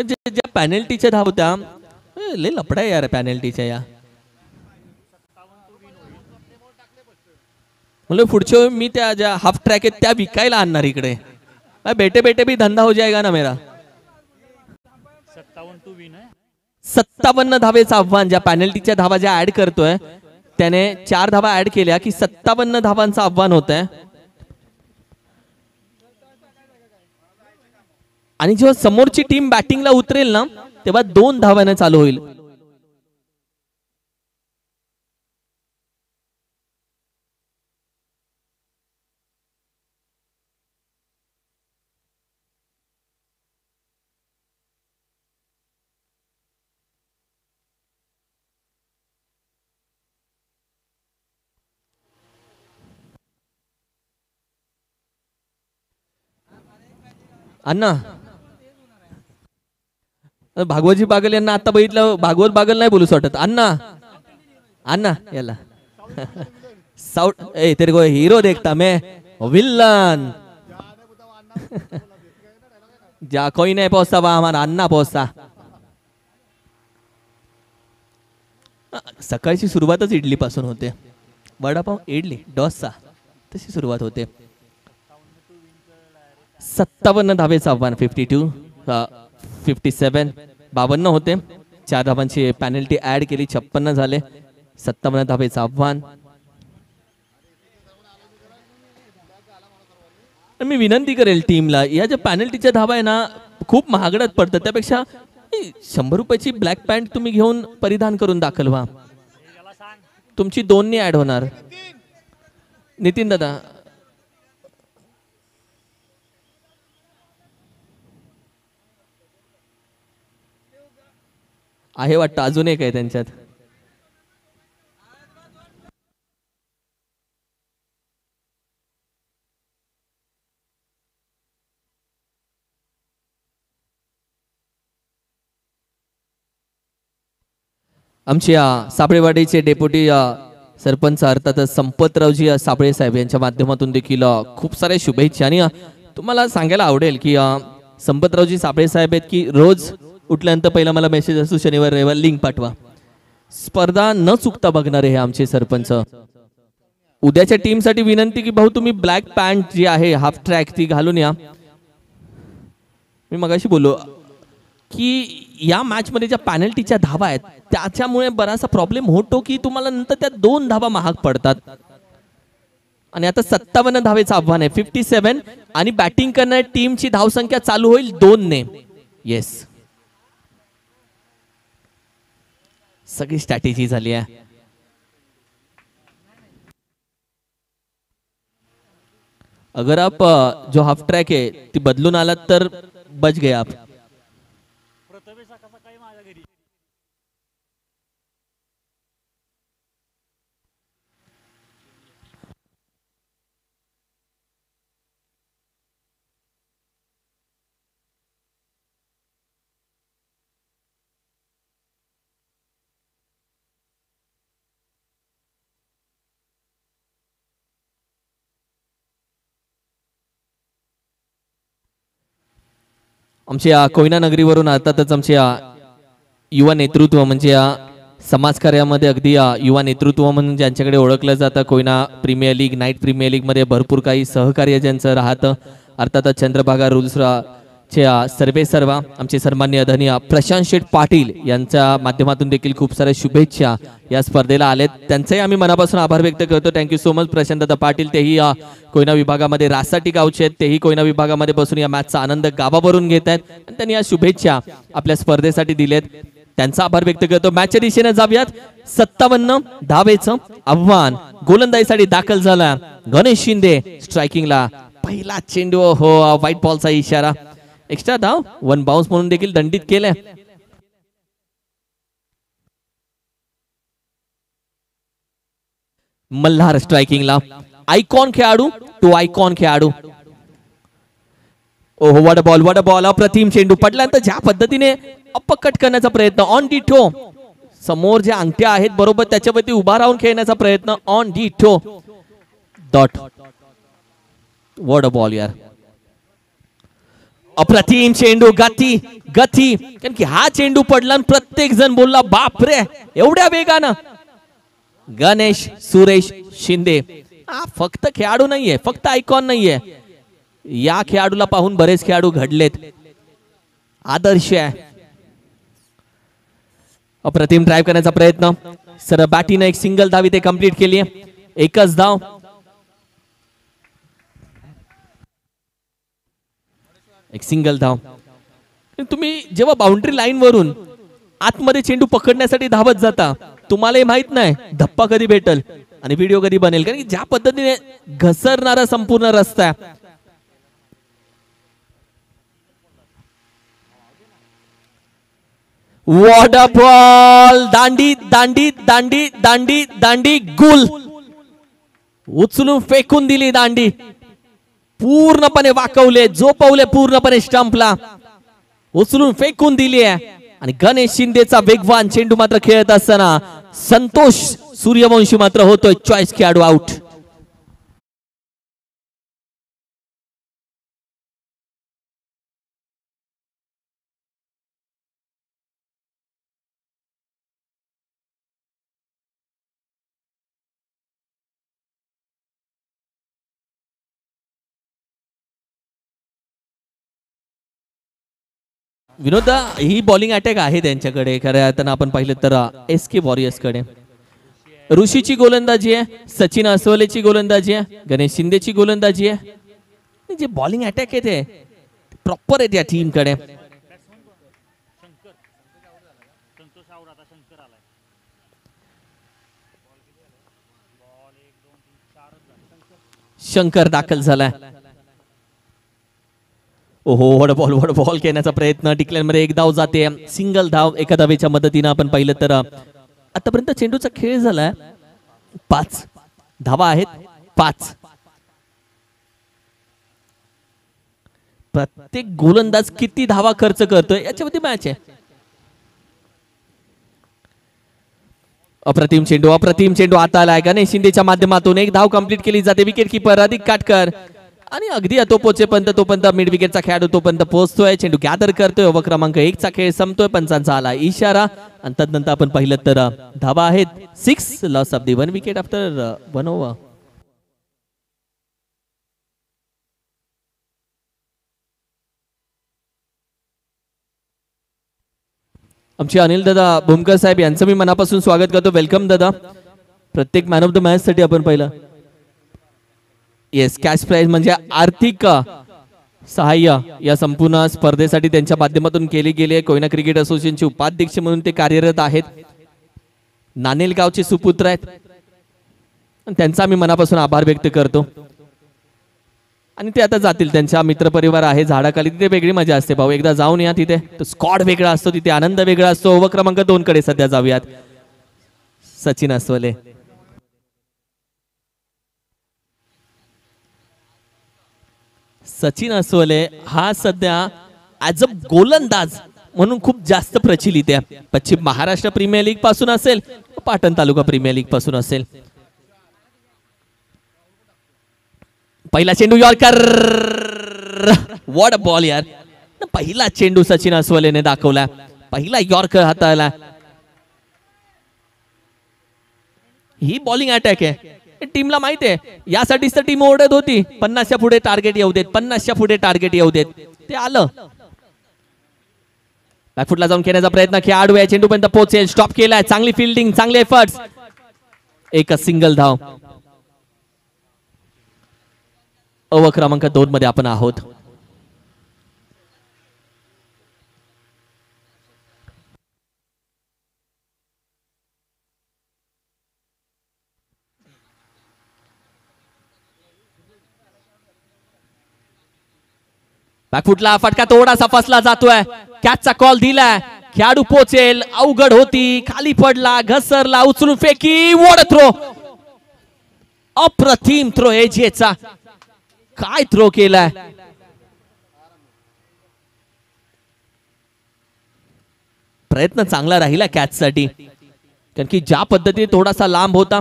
S1: ज्या पॅनल्टीच्या धाव होत्या लय लपडा यार पॅनल्टीच्या या. म्हणलं पुढच्या मी त्या ज्या हाफ ट्रॅक आहेत त्या विकायला आणणार इकडे. बेटे बेटे भी धंदा हो जाएगा ना मेरा. 57 धावेचं आव्हान. ज्या पॅनल्टीच्या धावा ज्या ऍड करतोय त्याने 4 धावा ऍड केल्या की 57 धावांचं आव्हान होत आहे. आणि जेव्हा समोरची टीम बॅटिंगला उतरेल ना तेव्हा 2 धावाने चालू होईल. अण्णा भागवतजी बागल यांना आता बघितलं भागवत बागल नाही बोलूच वाटत. अण्णा अण्णा याला साउथ ए तेरे को हीरो देखता मैं विलन जा कोई नहीं पहुंचता वहां हमारा अण्णा पहुंचता. सकाळची सुरुवातच इडली पासून होते. वडापाव इडली डोसा तशी सुरुवात होते. 57 धावेचं आव्हान. 52 57 52 होते. 4 धावांची पॅनल्टी ऍड केली. 56 झाले. 57 धावेचं आव्हान. मी विनंती करेल टीमला या ज्या पॅनल्टीच्या धावा आहे ना खूप महागड्यात पडतात. त्यापेक्षा 100 रुपयाची ब्लॅक पॅन्ट तुम्ही घेऊन परिधान करून दाखल व्हा. तुमची 2 ऍड होणार. नितीन दादा आहे वाटतं अजून एक आहे त्यांच्यात. आमचे साबळेवाडीचे डेप्युटी सरपंच अर्थातच संपतरावजी साबळे साहेब यांच्या माध्यमातून देखील खूप साऱ्या शुभेच्छा. आणि तुम्हाला सांगायला आवडेल की संपतरावजी साबळे साहेब आहेत की रोज उठल्यानंतर पहिला मला मेसेज असतो शनिवार रविवार लिंक पाठवा. स्पर्धा न चुकता बघणारे हे आमचे सरपंच. उद्याच्या टीम साठी विनंती की भाऊ तुम्ही ब्लॅक पॅन्ट जी आहे हाफ ट्रॅक ती घालून या. मी मगाशी बोललो की या मॅच मध्ये ज्या पॅनल्टीच्या धावा आहेत त्याच्यामुळे बराचसा प्रॉब्लेम होतो की तुम्हाला नंतर त्या 2 धावा महाग पडतात. आणि आता 57 धावेचं आव्हान आहे. 57 आणि बॅटिंग करणाऱ्या टीमची धावसंख्या चालू होईल 2 ने. येस सगळी स्ट्रॅटेजी झाली आहे. अगर आप जो हाफ ट्रैक है ती बदलून आलात तर बच गए आप. आमच्या कोयना नगरीवरून अर्थातच आमच्या युवा नेतृत्व म्हणजे समाजकार्यामध्ये अगदी युवा नेतृत्व म्हणून ज्यांच्याकडे ओळखलं जातं Koyna premier league night premier league मध्ये भरपूर काही सहकार्य ज्यांचं राहतं. अर्थातच चंद्रभागा रूल्स चे सर्वे सर्व आमचे सन्माननीय आदरणीय प्रशांत शेठ पाटील यांच्या माध्यमातून देखील खूप साऱ्या शुभेच्छा या स्पर्धेला आलेत. त्यांचेही आम्ही मनापासून आभार व्यक्त करतो. Thank you so much Prashant Dada Patil. तेही कोयना विभागामध्ये रासाठी गावचे आहेत. तेही कोयना विभागामध्ये बसून या मॅचचा आनंद गावावरून घेत आहेत. त्यांनी या शुभेच्छा आपल्या स्पर्धेसाठी दिलेत. त्यांचा आभार व्यक्त करतो. मॅचच्या दिशेने जाऊयात. 57 धावेचं आव्हान. गोलंदाजीसाठी दाखल झाला गणेश शिंदे. स्ट्रायकिंगला पहिला चेंडू हो व्हाईट बॉलचा इशारा. एक्स्ट्रा धाव 1 बाउन्स म्हणून देखील दंडित केले. मल्हार स्ट्रायकिंगला. आयकॉन खेळाडू तो आयकॉन खेळाडू. ओहो वॉट बॉल अप्रतिम चेंडू पडल्यानंतर ज्या पद्धतीने अपकट करण्याचा प्रयत्न ऑन डी ठो. समोर ज्या अंगठ्या आहेत बरोबर त्याच्यावरती उभा राहून खेळण्याचा प्रयत्न ऑन डी ठो. डॉट वॉट बॉल यार. अप्रतिम चेंडू, गती गती, कारण की हा चेंडू पडला प्रत्येक जण बोलला बापरे एवढ्या वेगानं. गणेश सुरेश शिंदे हा फक्त खेळाडू नाहीये, फक्त आयकॉन नाहीये, या खेळाडूला पाहून बरेच खेळाडू घडलेत, आदर्श आहे. अप्रतिम ड्राइव्ह करण्याचा प्रयत्न, सर बॅटीने एक सिंगल धाव इथे कंप्लीट केली आहे. एकच धाव. एक सिंगल धाव. तुम्ही जेव्हा बाउंड्री लाईन वरून आतमध्ये चेंडू पकडण्यासाठी धावत जाता, तुम्हाला माहित नाही धप्पा कधी भेटल आणि व्हिडिओ कधी बनेल, कारण की ज्या पद्धतीने घसरणारा संपूर्ण रस्ता आहे. व्हॉट अ बॉल, दांडी दांडी दांडी दांडी दांडी, गुल उचलून फेकून दिली दांडी, पूर्णपणे वाकवले, झोपवले पूर्णपणे स्टंपला, उचलून फेकून दिली आहे. आणि गणेश शिंदेचा वेगवान चेंडू मात्र खेळत असताना संतोष सूर्यवंशी मात्र होतोय चॉईस खेळाडू आउट. विनोद, ही बॉलिंग अटॅक आहे त्यांच्याकडे. खरं आता आपण पाहिलं तर SK वॉरियर्स कडे ऋषीची गोलंदाजी आहे, सचिन अस्वलेची गोलंदाजी आहे, गणेश शिंदेची गोलंदाजी आहे. जे बॉलिंग अटॅक आहे ते प्रॉपर आहे त्या टीम कडे. शंकर दाखल झालाय. ओहो, वड बॉल खेळण्याचा प्रयत्न, डिक्लेअर मध्ये एक धाव जाते, सिंगल धाव एका धावेच्या मदतीने. आपण पाहिलं तर आतापर्यंत चेंडूचा खेळ झालाय 5 धावा आहेत, 5. प्रत्येक गोलंदाज किती धावा खर्च करतोय याच्यावरती मॅच आहे. अप्रतिम चेंडू आता आलाय. गणेश शिंदेच्या माध्यमातून एक धाव कंप्लीट केली जाते. विकेट किपर अधिक काटकर आणि अगदी तोपर्यंत मिड विकेटचा खेळाडू तोपर्यंत पोहोचतोय, चेंडू गॅदर करतोय. ओव्हर क्रमांक 1 चा खेळ संपतोय, पंचांचा आला इशारा आणि तदनंतर आपण पाहिलं तर धावा आहेत 6. Loss of the 1 wicket after 1 over. आमचे अनिल दादा भूमकर साहेब यांचं मी मनापासून स्वागत करतो. वेलकम दादा. प्रत्येक मॅन ऑफ द मॅच साठी आपण पाहिलं. येस, कॅश प्राइज म्हणजे आर्थिक सहाय्य या संपूर्ण स्पर्धेसाठी त्यांच्या माध्यमातून केली गेली आहे. कोयना क्रिकेट असोसिएशनचे उपाध्यक्ष म्हणून ते कार्यरत आहेत. नानेलगावचे सुपुत्र आहेत, त्यांचा मी मनापासून आभार व्यक्त करतो. आणि ते आता जातील, त्यांचा मित्रपरिवार आहे झाडाखाली, तिथे वेगळी मजा असते भाऊ. एकदा जाऊन या तिथे, तो स्क्वॉड वेगळा असतो, तिथे आनंद वेगळा असतो. ओव्हर क्रमांक 2 कडे सध्या जाऊयात. सचिन अस्वले. सचिन अस्वले हा सध्या ऍज अ गोलंदाज म्हणून खूप जास्त प्रचलित आहे. पश्चिम महाराष्ट्र प्रीमियर लीग पासून असेल, पाटण तालुका प्रीमियर लीग पासून असेल. पहिला चेंडू यॉर्कर, व्हॉट अ बॉल यार. पहिला चेंडू सचिन अस्वलेने दाखवला, पहिला यॉर्कर हाताळला. ही बॉलिंग अटॅक आहे, टीमला माहिती आहे. यासाठीच तर टीम ओरडत होती 50च्या पुढे टार्गेट येऊ देत, 50च्या पुढे टार्गेट येऊ देत. ते आलं. बॅकफुटला जाऊन खेळण्याचा प्रयत्न, खेळाडू या चेंडूपर्यंत पोहोचेल, स्टॉप केलाय. चांगली फिल्डिंग, चांगले एफर्ट्स, एकच सिंगल धाव. ओव्हर क्रमांक 2 मध्ये आपण आहोत. बॅकफुटला फटका थोडासा फसला जातोय. कॅचचा कॉल दिलाय. खेळाडू पोचेल, अवघड होती, खाली पडला, घसरला, उचलून फेकी, वॉड थ्रो. अप्रतिम थ्रो एजेचा. काय थ्रो केलाय. प्रयत्न चांगला राहिला कॅच साठी, कारण की ज्या पद्धतीने थोडासा लांब होता,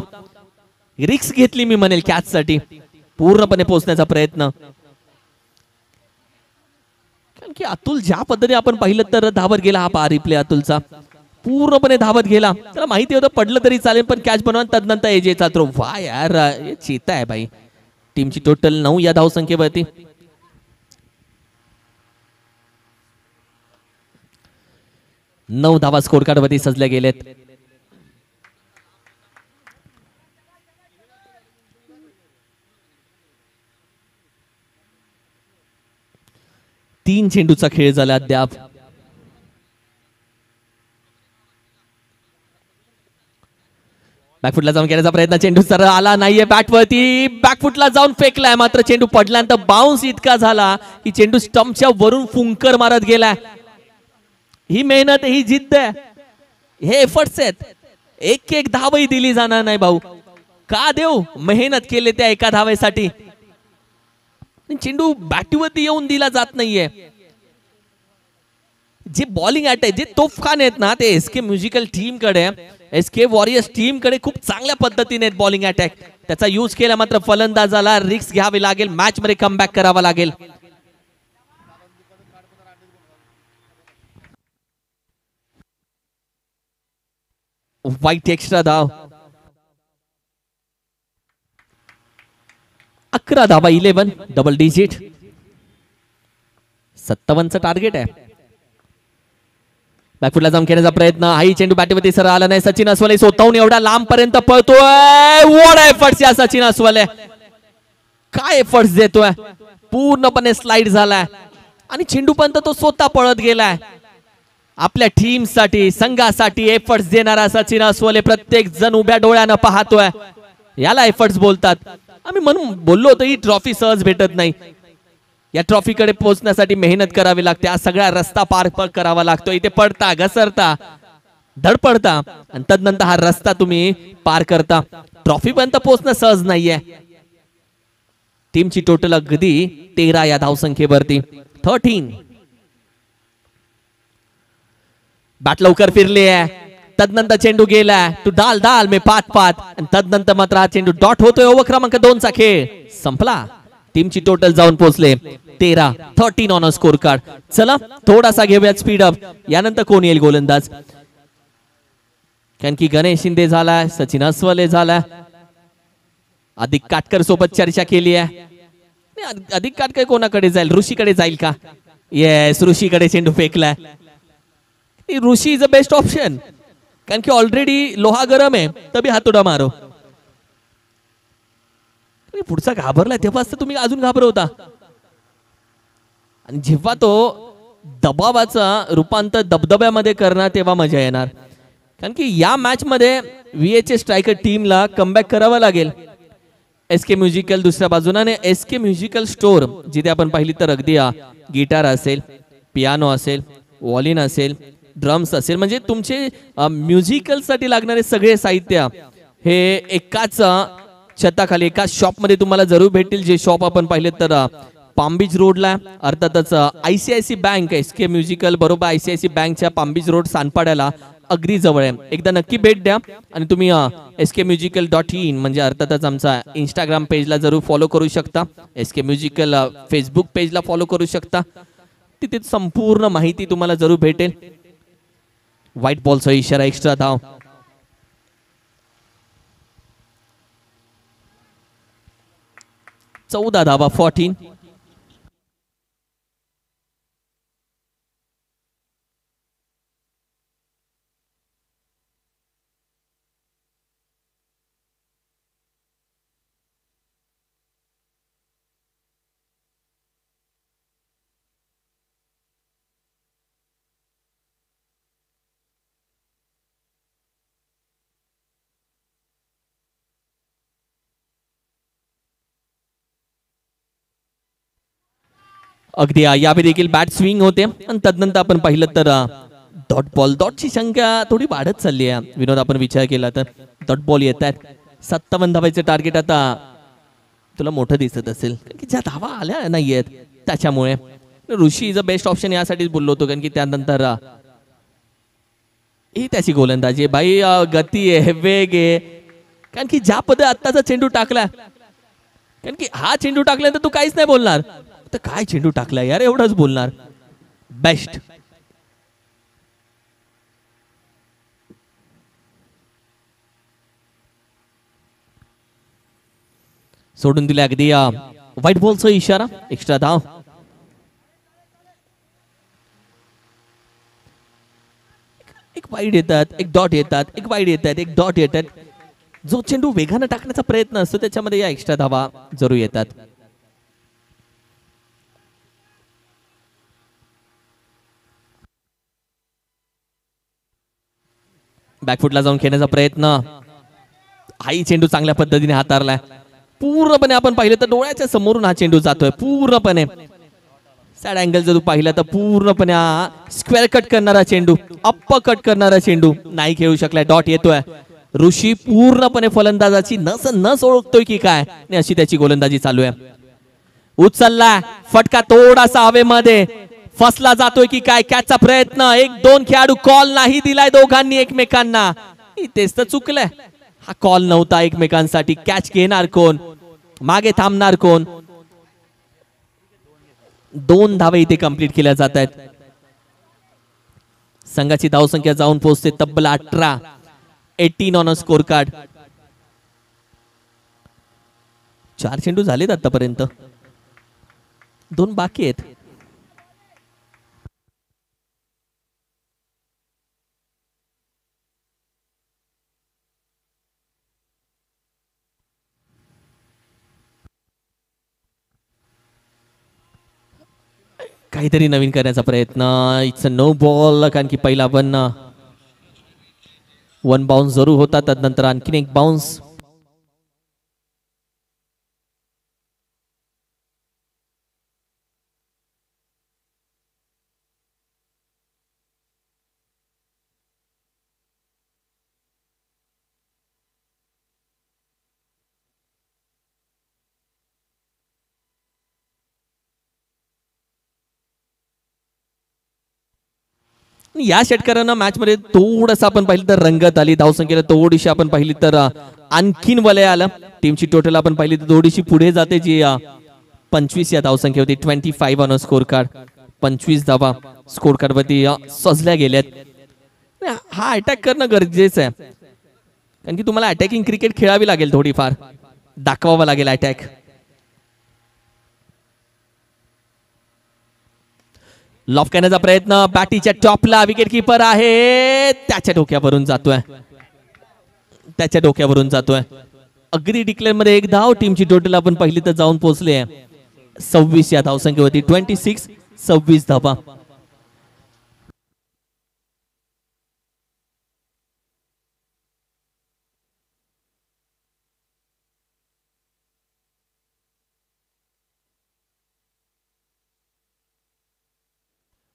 S1: रिक्स घेतली मी म्हणेल कॅच साठी. पूर्णपणे पोहोचण्याचा प्रयत्न, की अतुल ज्या पद्धतीने आपण पाहिलं तर धावत गेला हा पहा रिप्ले अतुलचा, पूर्णपणे धावत गेला. त्याला माहिती होतं पडलं तरी चालेल पण कॅच बनवा. तदनंतर एजेचा थ्रो. वा यार हे चेता आहे भाई. टीमची टोटल 9 या धावसंख्येवरती. 9 धावा स्कोर कार्ड वरती सजल्या गेलेत. तीन चेंडूचा खेळ झाला अद्याप. बॅकफुटला जाऊन घेण्याचा प्रयत्न, चेंडू सरळ आला नाहीये बॅटवरती. बॅकफुटला जाऊन फेकलाय मात्र चेंडू पडल्यानंतर बाउन्स इतका झाला की चेंडू स्टंपच्या वरून फुंकर मारत गेलाय. ही मेहनत, ही जिद्द आहे, हे एफर्ट्स आहेत. एक एक धावही दिली जाणार नाही भाऊ. का देऊ? मेहनत केले त्या एका धावेसाठी. चेंडू बॅटवरती येऊन दिला जात नाहीये. जे बॉलिंग अटॅक जे तोफखाने आहेत ना ते एसके म्युझिकल टीम कडे, एसके वॉरियर्स टीम कडे खूप चांगल्या पद्धतीने बॉलिंग अटॅक. त्याचा यूज केला मात्र फलंदाजाला रिस्क घ्यावी लागेल, मॅच मध्ये कमबॅक करावा लागेल. वाईट एक्स्ट्रा धाव. 11 धावा, 11 डबल डिजिट. 57चं टार्गेट आहे. बॅकफुटला जाऊन खेळण्याचा प्रयत्न, हाही चेंडू बॅटवरती सरळ आला नाही. सचिन अस्वले स्वतःहून एवढा लांब पर्यंत पळतोय. व्हॉट एफर्ट्स या सचिन अस्वले, काय एफर्ट्स देतोय. पूर्णपणे स्लाइड झालाय आणि चेंडू पर्यंत तो स्वतः पळत गेलाय. आपल्या टीम साठी, संघासाठी एफर्ट्स देणारा सचिन अस्वले प्रत्येक जण उभ्या डोळ्यानं पाहतोय. याला एफर्ट्स बोलतात. आम्ही म्हणून बोललो होतो ही ट्रॉफी सहज भेटत नाही. या ट्रॉफीकडे पोहोचण्यासाठी मेहनत करावी लागते. हा सगळा रस्ता पार करावा लागतो. इथे पडता, घसरता, धडपडता आणि तदनंतर हा रस्ता तुम्ही पार करता. ट्रॉफी पर्यंत पोहोचणं सहज नाहीये. टीमची टोटल अगदी 13 या धावसंख्येवरती. 13. बॅट लवकर फिरली आहे. तदनंतर चेंडू गेलाय. तू डाल डाल मे पात पात आणि तदनंतर मात्र हा चेंडू डॉट होतोय. ओव्हर क्रमांक 2 चा खेळ संपला. टीमची टोटल जाऊन पोहोचले 13 ऑन अ स्कोर कार्ड. चला थोडासा घेऊयात स्पीड अप. यानंतर कोण येईल गोलंदाज? कारण की गणेश शिंदे झालाय, सचिन अस्वले झालाय. अधिक काटकर सोबत चर्चा केली आहे. अधिक काटकर कोणाकडे जाईल? ऋषीकडे जाईल का? येस, ऋषीकडे चेंडू फेकलाय. ऋषी इज अ बेस्ट ऑप्शन कारण की ऑलरेडी लोहा गरम आहे. तभी हातोडा मारो. पुढचा घाबरलाय तेव्हाच तर तुम्ही अजून घाबरवता. आणि जेव्हा तो दबावाचा रूपांतर दबदब्यामध्ये करणार तेव्हा मजा येणार. कारण की या मॅच मध्ये व्हीएचए स्ट्रायकर टीमला कमबॅक करावा लागेल. एसके म्युझिकल दुसऱ्या बाजूने आणि एसके म्युझिकल स्टोर जिथे आपण पाहिली तर अगदी गिटार असेल, पियानो असेल, वॉलिन असेल, ड्रम्स असेल, म्हणजे तुमचे म्युझिकल साठी लागणारे सगळे साहित्य हे एकाच छताखाली एकाच शॉप मध्ये तुम्हाला जरूर भेटतील. जे शॉप आपण पाहिले तर पामबीच रोडला, अर्थातच आयसीआयसी बँक एसके म्युझिकल बरोबर आयसीआयसी बँकच्या पामबीच रोड सानपाड्याला अगदी जवळ आहे. एकदा नक्की भेट द्या आणि तुम्ही skmusical.in म्हणजे अर्थातच आमचा इंस्टाग्राम पेजला जरूर फॉलो करू शकता. एसके म्युझिकल फेसबुक पेजला फॉलो करू शकता. तिथे संपूर्ण माहिती तुम्हाला जरूर भेटेल. व्हाईट बॉलचा इशारा, एक्स्ट्रा धाव. चौदा धावा, 14. अगदी यावेळी देखील बॅट स्विंग होते आणि तदनंतर आपण पाहिलं तर डॉट बॉल, डॉटची संख्या थोडी वाढत चालली आहे. विनोद आपण विचार केला तर डॉट बॉल येत आहेत. 57 धावायचे टार्गेट आता तुला मोठं दिसत असेल कारण की ज्या धावा आल्या नाहीयेत त्याच्यामुळे. ऋषी इज अ बेस्ट ऑप्शन यासाठीच बोललो होतो कारण की त्यानंतर ही त्याची गोलंदाजी बाई, गती आहे, वेग आहे. कारण की ज्या पद्धतीने आत्ताचा चेंडू टाकला, कारण की हा चेंडू टाकल्यानंतर तू काहीच नाही बोलणार तर काय चेंडू टाकला यार एवढंच बोलणार. बेस्ट. सोडून दिले अगदी व्हाईट बॉलचा इशारा. एक्स्ट्रा धाव. एक वाईड येतात, एक डॉट येतात, एक वाईड येतात, एक डॉट येतात. जो चेंडू वेगाने टाकण्याचा प्रयत्न असतो त्याच्यामध्ये या एक्स्ट्रा धावा जरूर येतात. बॅकफुटला जाऊन खेळण्याचा प्रयत्न. हाही चेंडू चांगल्या पद्धतीने हाताळलाय. पूर्णपणे आपण पाहिलं तर डोळ्याच्या समोरून हा चेंडू जातोय. पूर्णपणे सॅड अँगल जर तू पाहिला तर पूर्णपणे स्क्वेअर कट करणारा चेंडू, अप्प कट करणारा चेंडू नाही खेळू शकलाय. डॉट येतोय. ऋषी पूर्णपणे फलंदाजाची नस ओळखतोय की काय, अशी त्याची गोलंदाजी चालू आहे. उचलला फटका थोडासा हवेमध्ये फसला जातोय की काय. कॅचचा प्रयत्न. एक दोन खेळाडू कॉल नाही दिलाय दोघांनी एकमेकांना. तेच तर चुकलंय. हा कॉल नव्हता एकमेकांसाठी. कॅच घेणार कोण, मागे थांबणार कोण. 2 धावे इथे कंप्लीट केल्या जात आहेत. संघाची धावसंख्या जाऊन पोहोचते तब्बल 18. 18 ऑन अ स्कोर कार्ड. 4 चेंडू झालेत आतापर्यंत, 2 बाकी आहेत. काहीतरी नवीन करण्याचा प्रयत्न. It's a no ball. कारण की पहिला वन बाउन्स जरूर होता. त्यानंतर आणखीन एक बाउन्स. या षटकारांना मॅच मध्ये थोडस आपण पाहिलं तर रंगत आली. धावसंख्येला थोडीशी आपण पाहिली तर आणखीन वलय आलं. टीमची टोटल आपण पाहिली तर थोडीशी पुढे जाते, जी 25 या धावसंख्या होती. 25 ऑन स्कोर कार्ड. 25 धावा स्कोर कार्ड वरती सजल्या गेल्यात. हा अटॅक करणं गरजेचं आहे, कारण की तुम्हाला अटॅकिंग क्रिकेट खेळावी लागेल. थोडीफार दाखवावं लागेल अटॅक. लॉफ करण्याचा प्रयत्न. बॅटीच्या टॉपला विकेट किपर आहे, त्याच्या डोक्यावरून जातोय. त्याच्या डोक्यावरून जातोय. अगदी डिक्लेअर मध्ये एक धाव. टीमची टोटल आपण पहिली तर जाऊन पोहोचले आहे 26 या धावसंख्येवरती. 26. 26 धावा.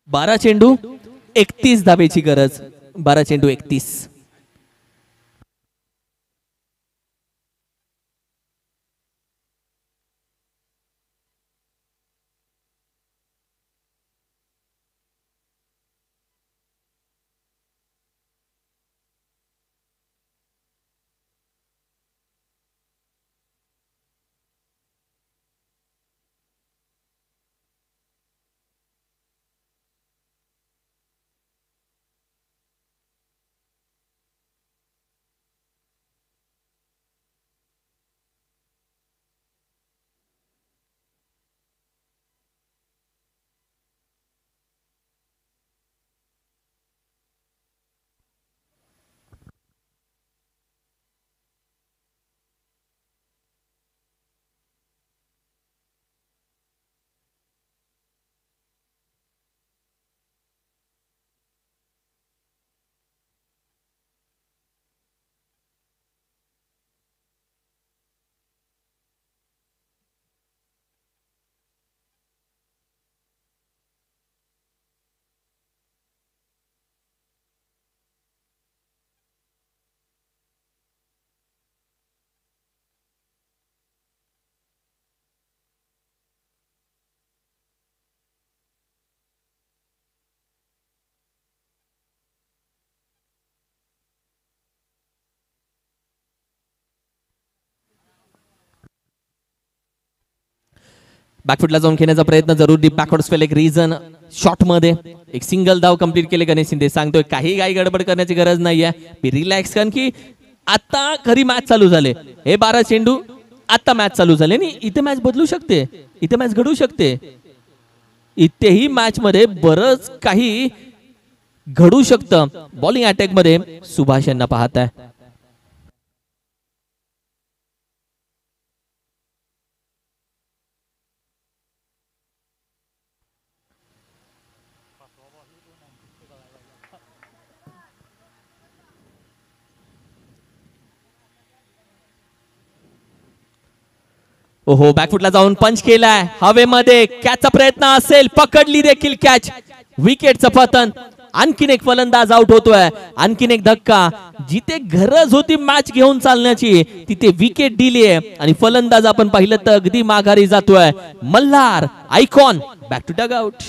S1: बारा चेंडू 31 धावेची गरज. 12 चेंडू 31. बॅकफुटला जाऊन खेळण्याचा प्रयत्न जरूर डीप बॅकवर्ड स्पेल एक रिझन शॉट मध्ये एक सिंगल धाव कंप्लीट केले गणेश शिंदे. सांगतोय काही काही गडबड करण्याची गरज नाहीये, रिलॅक्स, कारण की आता खरी मॅच चालू झाले. हे 12 चेंडू आता मॅच चालू झाले आणि इथे मॅच बदलू शकते, इथे मॅच घडू शकते. इथेही मॅच मध्ये बरंच काही घडू शकतं. बॉलिंग अटॅक मध्ये सुभाष यांना पाहताय. ओहो, बॅकफुटला जाऊन पंच केलाय हवेमध्ये. कॅचचा प्रयत्न असेल, पकडली देखील कॅच. विकेटचं पतन. आणखीन एक फलंदाज आउट होतोय. आणखीन एक धक्का. जिथे गरज होती मॅच घेऊन चालण्याची तिथे विकेट दिली आहे आणि फलंदाज आपण पाहिलं तर अगदी माघारी जातोय. Malhar icon back to dugout.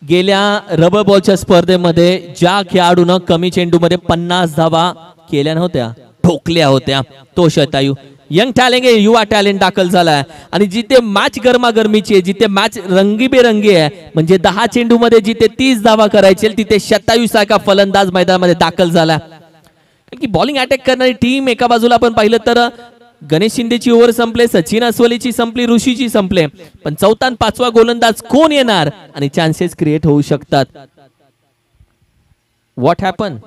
S1: गेल्या रबर बॉलच्या स्पर्धेमध्ये ज्या खेळाडूनं कमी चेंडूमध्ये 50 धावा केल्या नव्हत्या, ठोकल्या होत्या, तो शतायू यंग टॅलेंट आहे, युवा टॅलेंट दाखल झालाय. आणि जिथे मॅच गरमागरमीची आहे, जिथे मॅच रंगीबेरंगी आहे, म्हणजे 10 चेंडू मध्ये जिथे 30 धावा करायचे तिथे शतायू सारखा फलंदाज मैदानामध्ये दाखल झाला. कारण की बॉलिंग अटॅक करणारी टीम एका बाजूला आपण पाहिलं तर गणेश शिंदेची ओव्हर संपले, सचिन अस्वलीची संपली, ऋषीची संपले, पण चौथा आणि 5वा गोलंदाज कोण येणार आणि चान्सेस क्रिएट होऊ शकतात. What happen.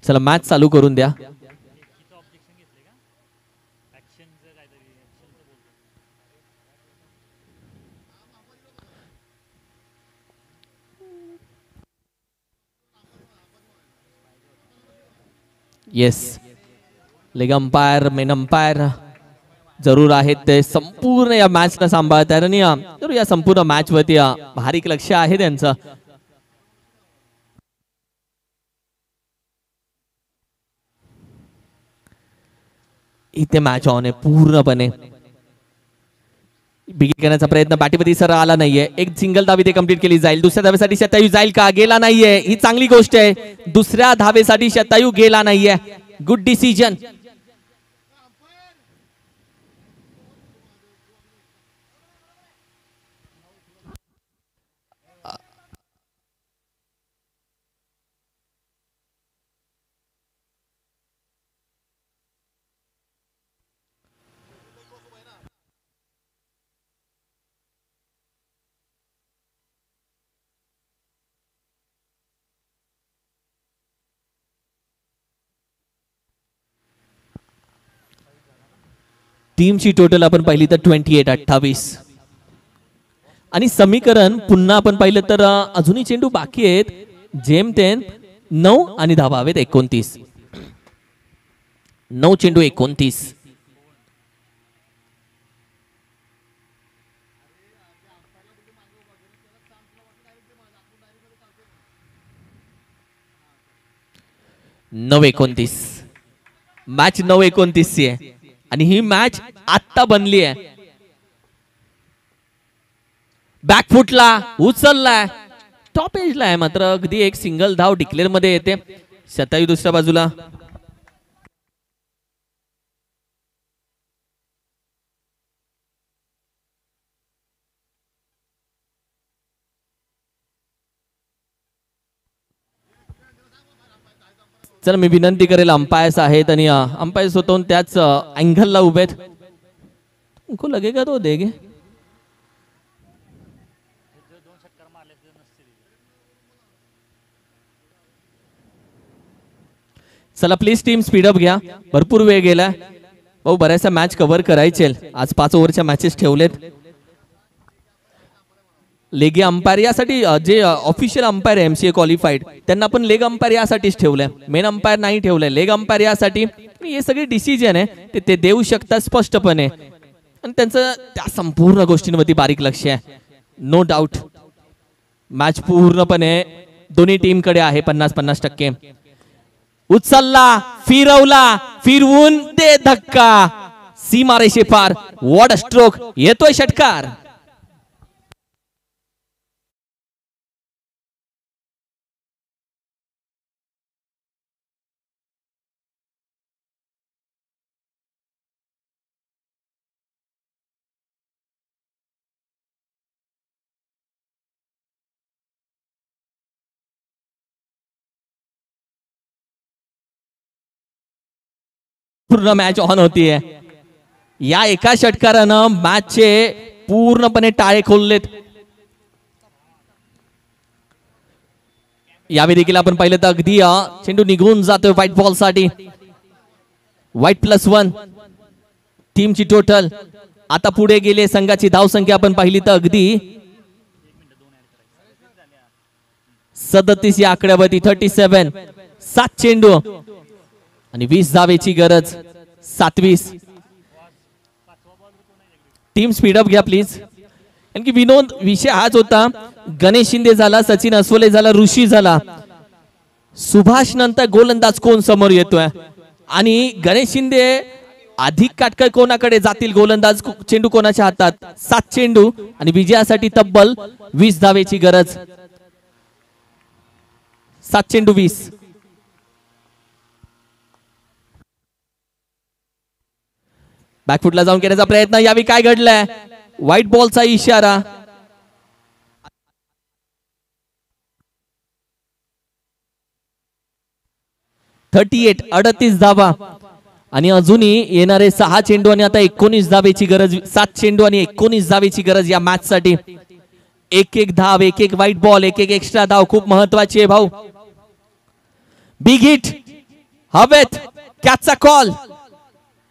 S1: चला मॅच चालू करून द्या. Yes, leg umpire, main umpire जरूर आहेत, ते संपूर्ण या मॅचला सांभाळतात आणि या संपूर्ण मॅच वरती भारीक लक्ष आहे त्यांचं. इथे मॅच ऑन आहे पूर्णपणे. बिगिन करण्याचा प्रयत्न बॅटीमध्ये सर आला नाहीये. एक सिंगल धाव इथे कंप्लीट केली जाईल. दुसऱ्या धावेसाठी शतायू जाईल का? गेला नाहीये, ही चांगली गोष्ट आहे. दुसऱ्या धावेसाठी शतायू गेला नाहीये. Good decision. टीमची टोटल आपण पाहिली तर 28, 28 आणि समीकरण पुन्हा आपण पाहिलं तर अजूनही चेंडू बाकी आहेत. जेमतेम 9 आणि धावा हवेत 29. 9 चेंडू 29. मॅच 9-29 ची आहे आणि ही मॅच आत्ता बनली आहे. बॅकफुटला उचललाय, टॉप एजला आहे, मात्र अगदी एक सिंगल धाव डिक्लेअर मध्ये येते. शतायू दुसऱ्या बाजूला. चला मी विनंती करेल, अंपायर्स आहेत आणि अंपायर्स स्वतःहून त्याच अँगलला उभे आहेत. लगेगा तो देगे. चला प्लीज टीम स्पीडअप घ्या, भरपूर वेळ गेलाय भाऊ, बऱ्याचशा मॅच कव्हर करायचे. आज 5 ओव्हरच्या मॅचेस ठेवलेत. लेगी अंपायर यासाठी जे ऑफिशियल अंपायर आहे एमसीए क्वालिफाईड त्यांना पण लेग अंपायर यासाठीच ठेवलंय, मेन अंपायर नाही ठेवलंय, लेग अंपायर यासाठी. हे सगळे डिसिजन आहे ते देऊ शकतात स्पष्टपणे आणि त्यांचं त्या संपूर्ण गोष्टींवरती बारीक लक्ष आहे. नो डाऊट मॅच पूर्णपणे दोन्ही टीम कडे आहे 50-50%. उचलला, फिरवला, फिरवून दे धक्का, सीमारेषे पार. व्हॉट अ स्ट्रोक, येतोय षटकार. पूर्ण मॅच ऑन होतीये. या एका षटकारानं मॅचचे पूर्णपणे टाळे खोललेत. यावेळी देखील आपण पाहिलं तर अगदी चेंडू निघून जातोय व्हाईट बॉल साठी. व्हाईट +1 टीमची टोटल. आता पुढे गेले संघाची धावसंख्या आपण पाहिली तर अगदी 37 या आकड्यावरती 37. 7 चेंडू आणि 20 धावेची गरज. 27. टीम स्पीडअप घ्या प्लीज. कारण की विनोद विषय हाच होता, गणेश शिंदे झाला, सचिन अस्वले झाला, ऋषी झाला, सुभाष नंतर गोलंदाज कोण समोर येतोय आणि गणेश शिंदे अधिक काटकळ कोणाकडे जातील, गोलंदाज चेंडू कोणाच्या हातात. 7 चेंडू आणि विजयासाठी तब्बल 20 धावेची गरज. 7 चेंडू 20. बॅकफुटला जाऊन घेण्याचा प्रयत्न. यावेळी काय घडलंय, व्हाईट बॉलचा इशारा. .38 38 धावा आणि अजूनही येणारे 6 चेंडू आणि आता 19 धावेची गरज. 7 चेंडू आणि 19 धावेची गरज या मॅच साठी. एक एक धाव, एक एक व्हाईट बॉल, एक एक एक्स्ट्रा धाव खूप महत्वाची आहे भाऊ. बिग हिट हवेत, कॅचचा कॉल.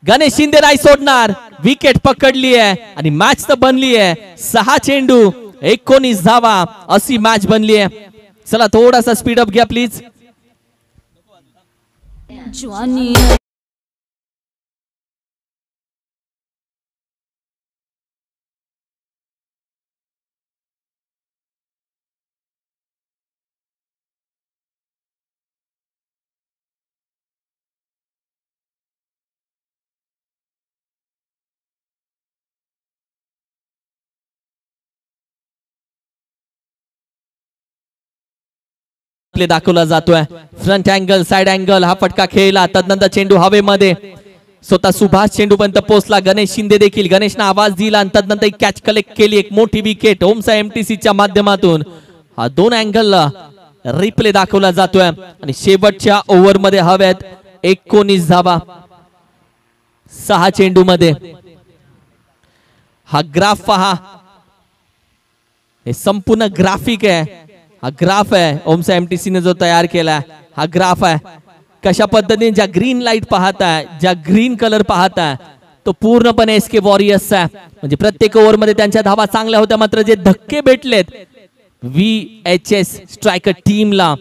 S1: गणेश शिंदे नाही सोडणार, विकेट पकडली आहे आणि मॅच तर बनली आहे. 6 चेंडू 19 धावा अशी मॅच बनली आहे. चला थोडासा स्पीडअप घ्या प्लीज. दाखवला जातोय फ्रंट अँगल, साइड अँगल. हा फटका खेळला, तदनंतर चेंडू हवेमध्ये. स्वतः सुभाष चेंडू पर्यंत पोहोचला. गणेश शिंदे देखील, गणेशने आवाज दिला आणि तदनंतर एक कॅच कलेक्ट केली. एक मोठी विकेट ओमसा एमटीसीच्या माध्यमातून. हा 2 अँगलला रिप्ले दाखवला जातोय आणि शेवटच्या ओव्हर मध्ये हव्यात 19 धावा 6 चेंडू मध्ये. हा ग्राफ पहा, हे संपूर्ण ग्राफिक आहे. हा ग्राफ आहे ओमसा एमटीसी ने जो तयार केला. हा ग्राफ आहे कशा पद्धतीने ज्या ग्रीन लाईट पाहताय, ज्या ग्रीन कलर पाहताय तो पूर्णपणे एसके वॉरियर्स आहे. म्हणजे प्रत्येक ओव्हर मध्ये त्यांच्या धावा चांगल्या होत्या, मात्र जे धक्के भेटलेत VHS स्ट्रायकर टीमला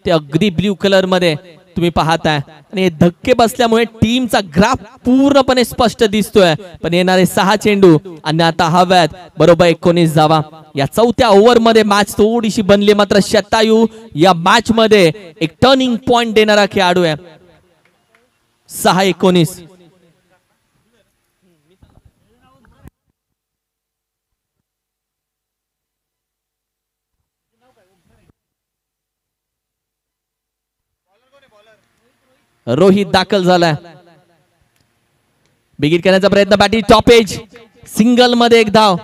S1: ते अगदी ब्ल्यू कलर मध्ये तुम्ही पाहताय आणि हे धक्के बसल्यामुळे टीमचा ग्राफ पूर्णपणे स्पष्ट दिसतोय. पण येणारे 6 चेंडू आणि आता हव्यात बरोबर 19 धावा. या 4थ्या ओव्हर मध्ये मॅच थोडीशी बनली, मात्र शतायू या मॅच मध्ये एक टर्निंग पॉइंट देणारा खेळाडू आहे. 6-19. रोहित दाखल झालाय. बिगिट करण्याचा प्रयत्न, बॅटी टॉप एज, सिंगल मध्ये 1 धाव.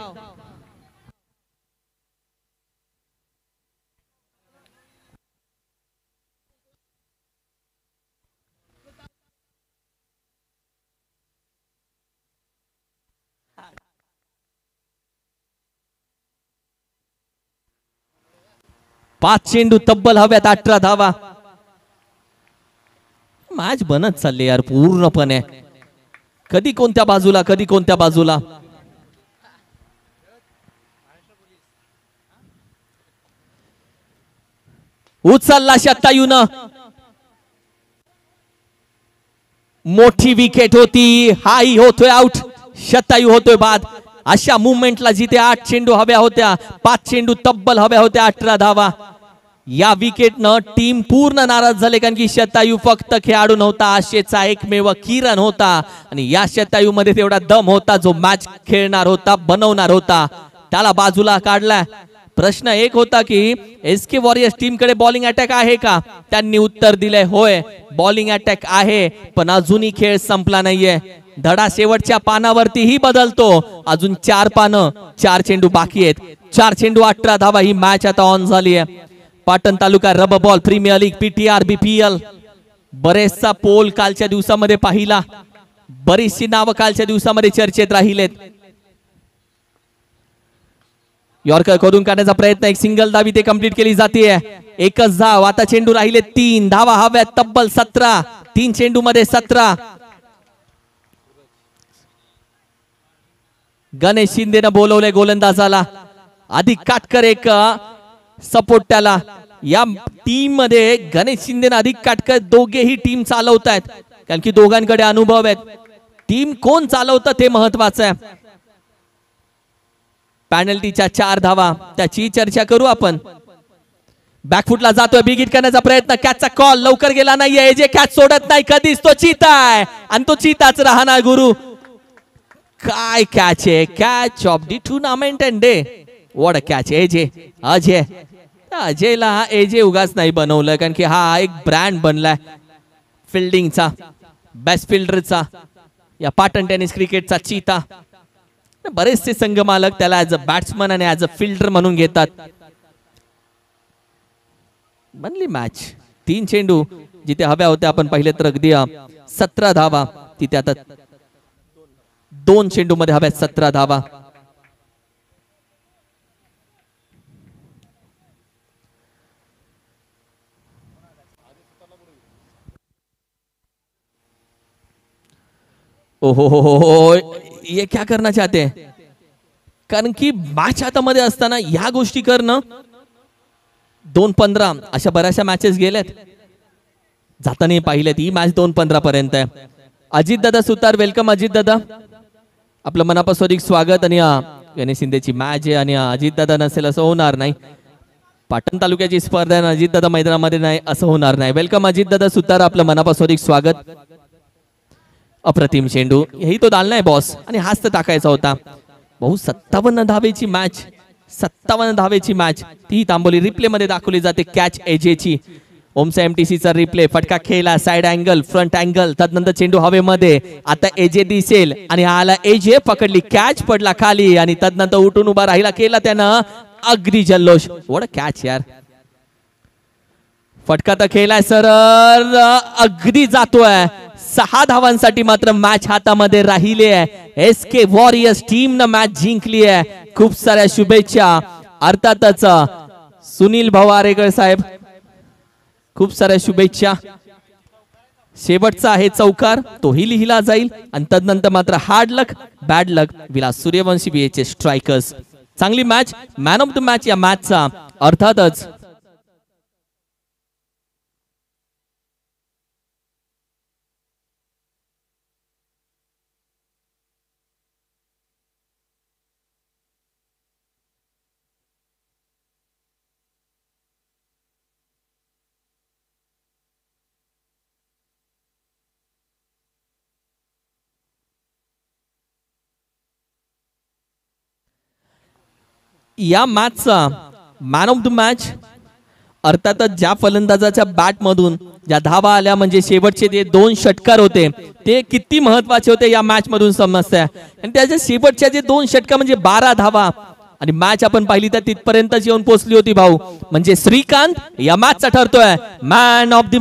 S1: 5 चेंडू तब्बल हव्यात 18 धावा. मॅच बनत चालली यार पूर्णपणे, कधी कोणत्या बाजूला कधी कोणत्या बाजूला. उचलला शतायून, मोठी विकेट होती, हाही होतोय आउट, शतायू होतोय बाद. अशा मुवमेंटला जिथे 8 चेंडू हव्या होत्या, 5 चेंडू तब्बल हव्या होत्या 18 धावा. या विकेटनं टीम पूर्ण नाराज झाले, कारण की शतायू फक्त खेळाडू नव्हता, आशेचा एकमेव किरण होता. आणि या शतायू मध्ये तेवढा दम होता जो मॅच खेळणार होता, बनवणार होता, त्याला बाजूला काढलाय. प्रश्न एक होता की एसके वॉरियर्स टीम कडे बॉलिंग अटॅक आहे का? त्यांनी उत्तर दिले होय, बॉलिंग अटॅक आहे, पण अजूनही खेळ संपला नाहीये. धडा शेवटच्या पानावरतीही बदलतो. अजून 4 पानं, 4 चेंडू बाकी आहेत. 4 चेंडू 18 धावा. ही मॅच आता ऑन झाली आहे. Patan taluka rubber ball premier league PTR BPL. बरेचसा पोल कालच्या दिवसामध्ये पाहिला, बरीचशी नावं कालच्या दिवसामध्ये चर्चेत राहिलेत. यॉर्कर खोदून काढण्याचा प्रयत्न, एक सिंगल धाव ते कंप्लीट केली जाते. एकच धाव. आता चेंडू राहिले 3 धावा हव्यात तब्बल 17. 3 चेंडू मध्ये 17. गणेश शिंदेनं बोलवले गोलंदाजाला, अधिक काटकर एक सपोर्ट त्याला. या टीम मध्ये गणेश शिंदेनं अधिक काटकर, दोघेही टीम चालवत आहेत, कारण की दोघांकडे अनुभव आहेत. टीम कोण चालवतं ते महत्वाचं आहे. पॅनल्टीच्या 4 धावा, त्याची चर्चा करू आपण. बॅकफुटला जातोय, बिग हिट करण्याचा प्रयत्न, कॅचचा कॉल लवकर गेला नाहीये. एजे कॅच सोडत नाही कधीच, तो चीता आहे आणि तो चीताच राहणार गुरु. काय कॅच आहे, catch of the tournament and day. What a catch. AJ, अजयला एजे उगाच नाही बनवलं, कारण की हा एक ब्रँड बनलाय फिल्डिंगचा, बेस्ट फिल्डरचा, या पाटण टेनिस क्रिकेटचा चीता. बरेचसे संघ मालक त्याला ऍज अ बॅट्समन आणि ऍज अ फिल्डर म्हणून घेतात. बनली मॅच. 3 चेंडू जिथे हव्या होत्या आपण पाहिले तर अगदी 17 धावा, तिथे आता 2 चेंडू मध्ये हव्यात 17 धावा. ओहो हो हो हो, ये क्या करना चाहते हैं? कारण की मॅच हातामध्ये असताना या गोष्टी करणं. 2-15 अशा बऱ्याचशा मॅचेस गेल्यात, जाताना पाहिलेत. ही मॅच 2-15 पर्यंत आहे. अजित दादा सुतार, वेलकम अजित दादा, आपलं मनापासून स्वागत. आणि गणेश शिंदेची मॅच आहे आणि अजित दादा नसेल असं होणार नाही. पाटण तालुक्याची स्पर्धा आहे, अजित दादा मैदानामध्ये नाही असं होणार नाही. वेलकम अजित दादा सुतार, आपलं मनापासून स्वागत. अप्रतिम चेंडू, हेही तो दाल नाही बॉस, आणि हाच तर टाकायचा होता. भाऊ 57 धावेची मॅच, 57 धावेची मॅच, ती तांबोली रिप्ले मध्ये दाखवली जाते. कॅच एजेची. ओमचा एमटीसीचा रिप्ले, फटका खेळला, साइड अँगल, फ्रंट अँगल, त्यानंतर चेंडू हवेमध्ये. आता एजे दिसेल आणि आला एजे, पकडली, कॅच, पडला खाली आणि त्यानंतर उठून उभा राहिला, केला त्यानं अगदी जल्लोष. व्हाट अ कॅच यार. फटका तर खेळलाय सर, अगदी जातोय. 6 धावांसाठी मात्र मॅच हातामध्ये राहिली आहे. एसके वॉरियर्स टीम न मॅच जिंकली आहे. खूप साऱ्या शुभेच्छा. अर्थातच सुनील भाऊ आरेकर साहेब, खूप साऱ्या शुभेच्छा. शेवटचा आहे चौकार, तोही लिहिला जाईल. आणि तदनंतर मात्र हार्ड लक, बॅड लक, विलास सूर्यवंशी बीएचए स्ट्रायकर्स. चांगली match, man of the match या मॅचचा अर्थातच या मॅचचा मॅन ऑफ द मॅच अर्थातच ज्या फलंदाजाच्या बॅट मधून ज्या धावा आल्या, म्हणजे शेवटचे जे 2 षटकार होते ते किती महत्वाचे होते या मॅच मधून समजतंय. आणि त्याच्या शेवटच्या जे 2 षटकार म्हणजे 12 धावा, आणि मॅच आपण पाहिली तर तिथपर्यंत येऊन पोहोचली होती भाऊ. म्हणजे श्रीकांत या मॅचचा ठरतोय मॅन ऑफ द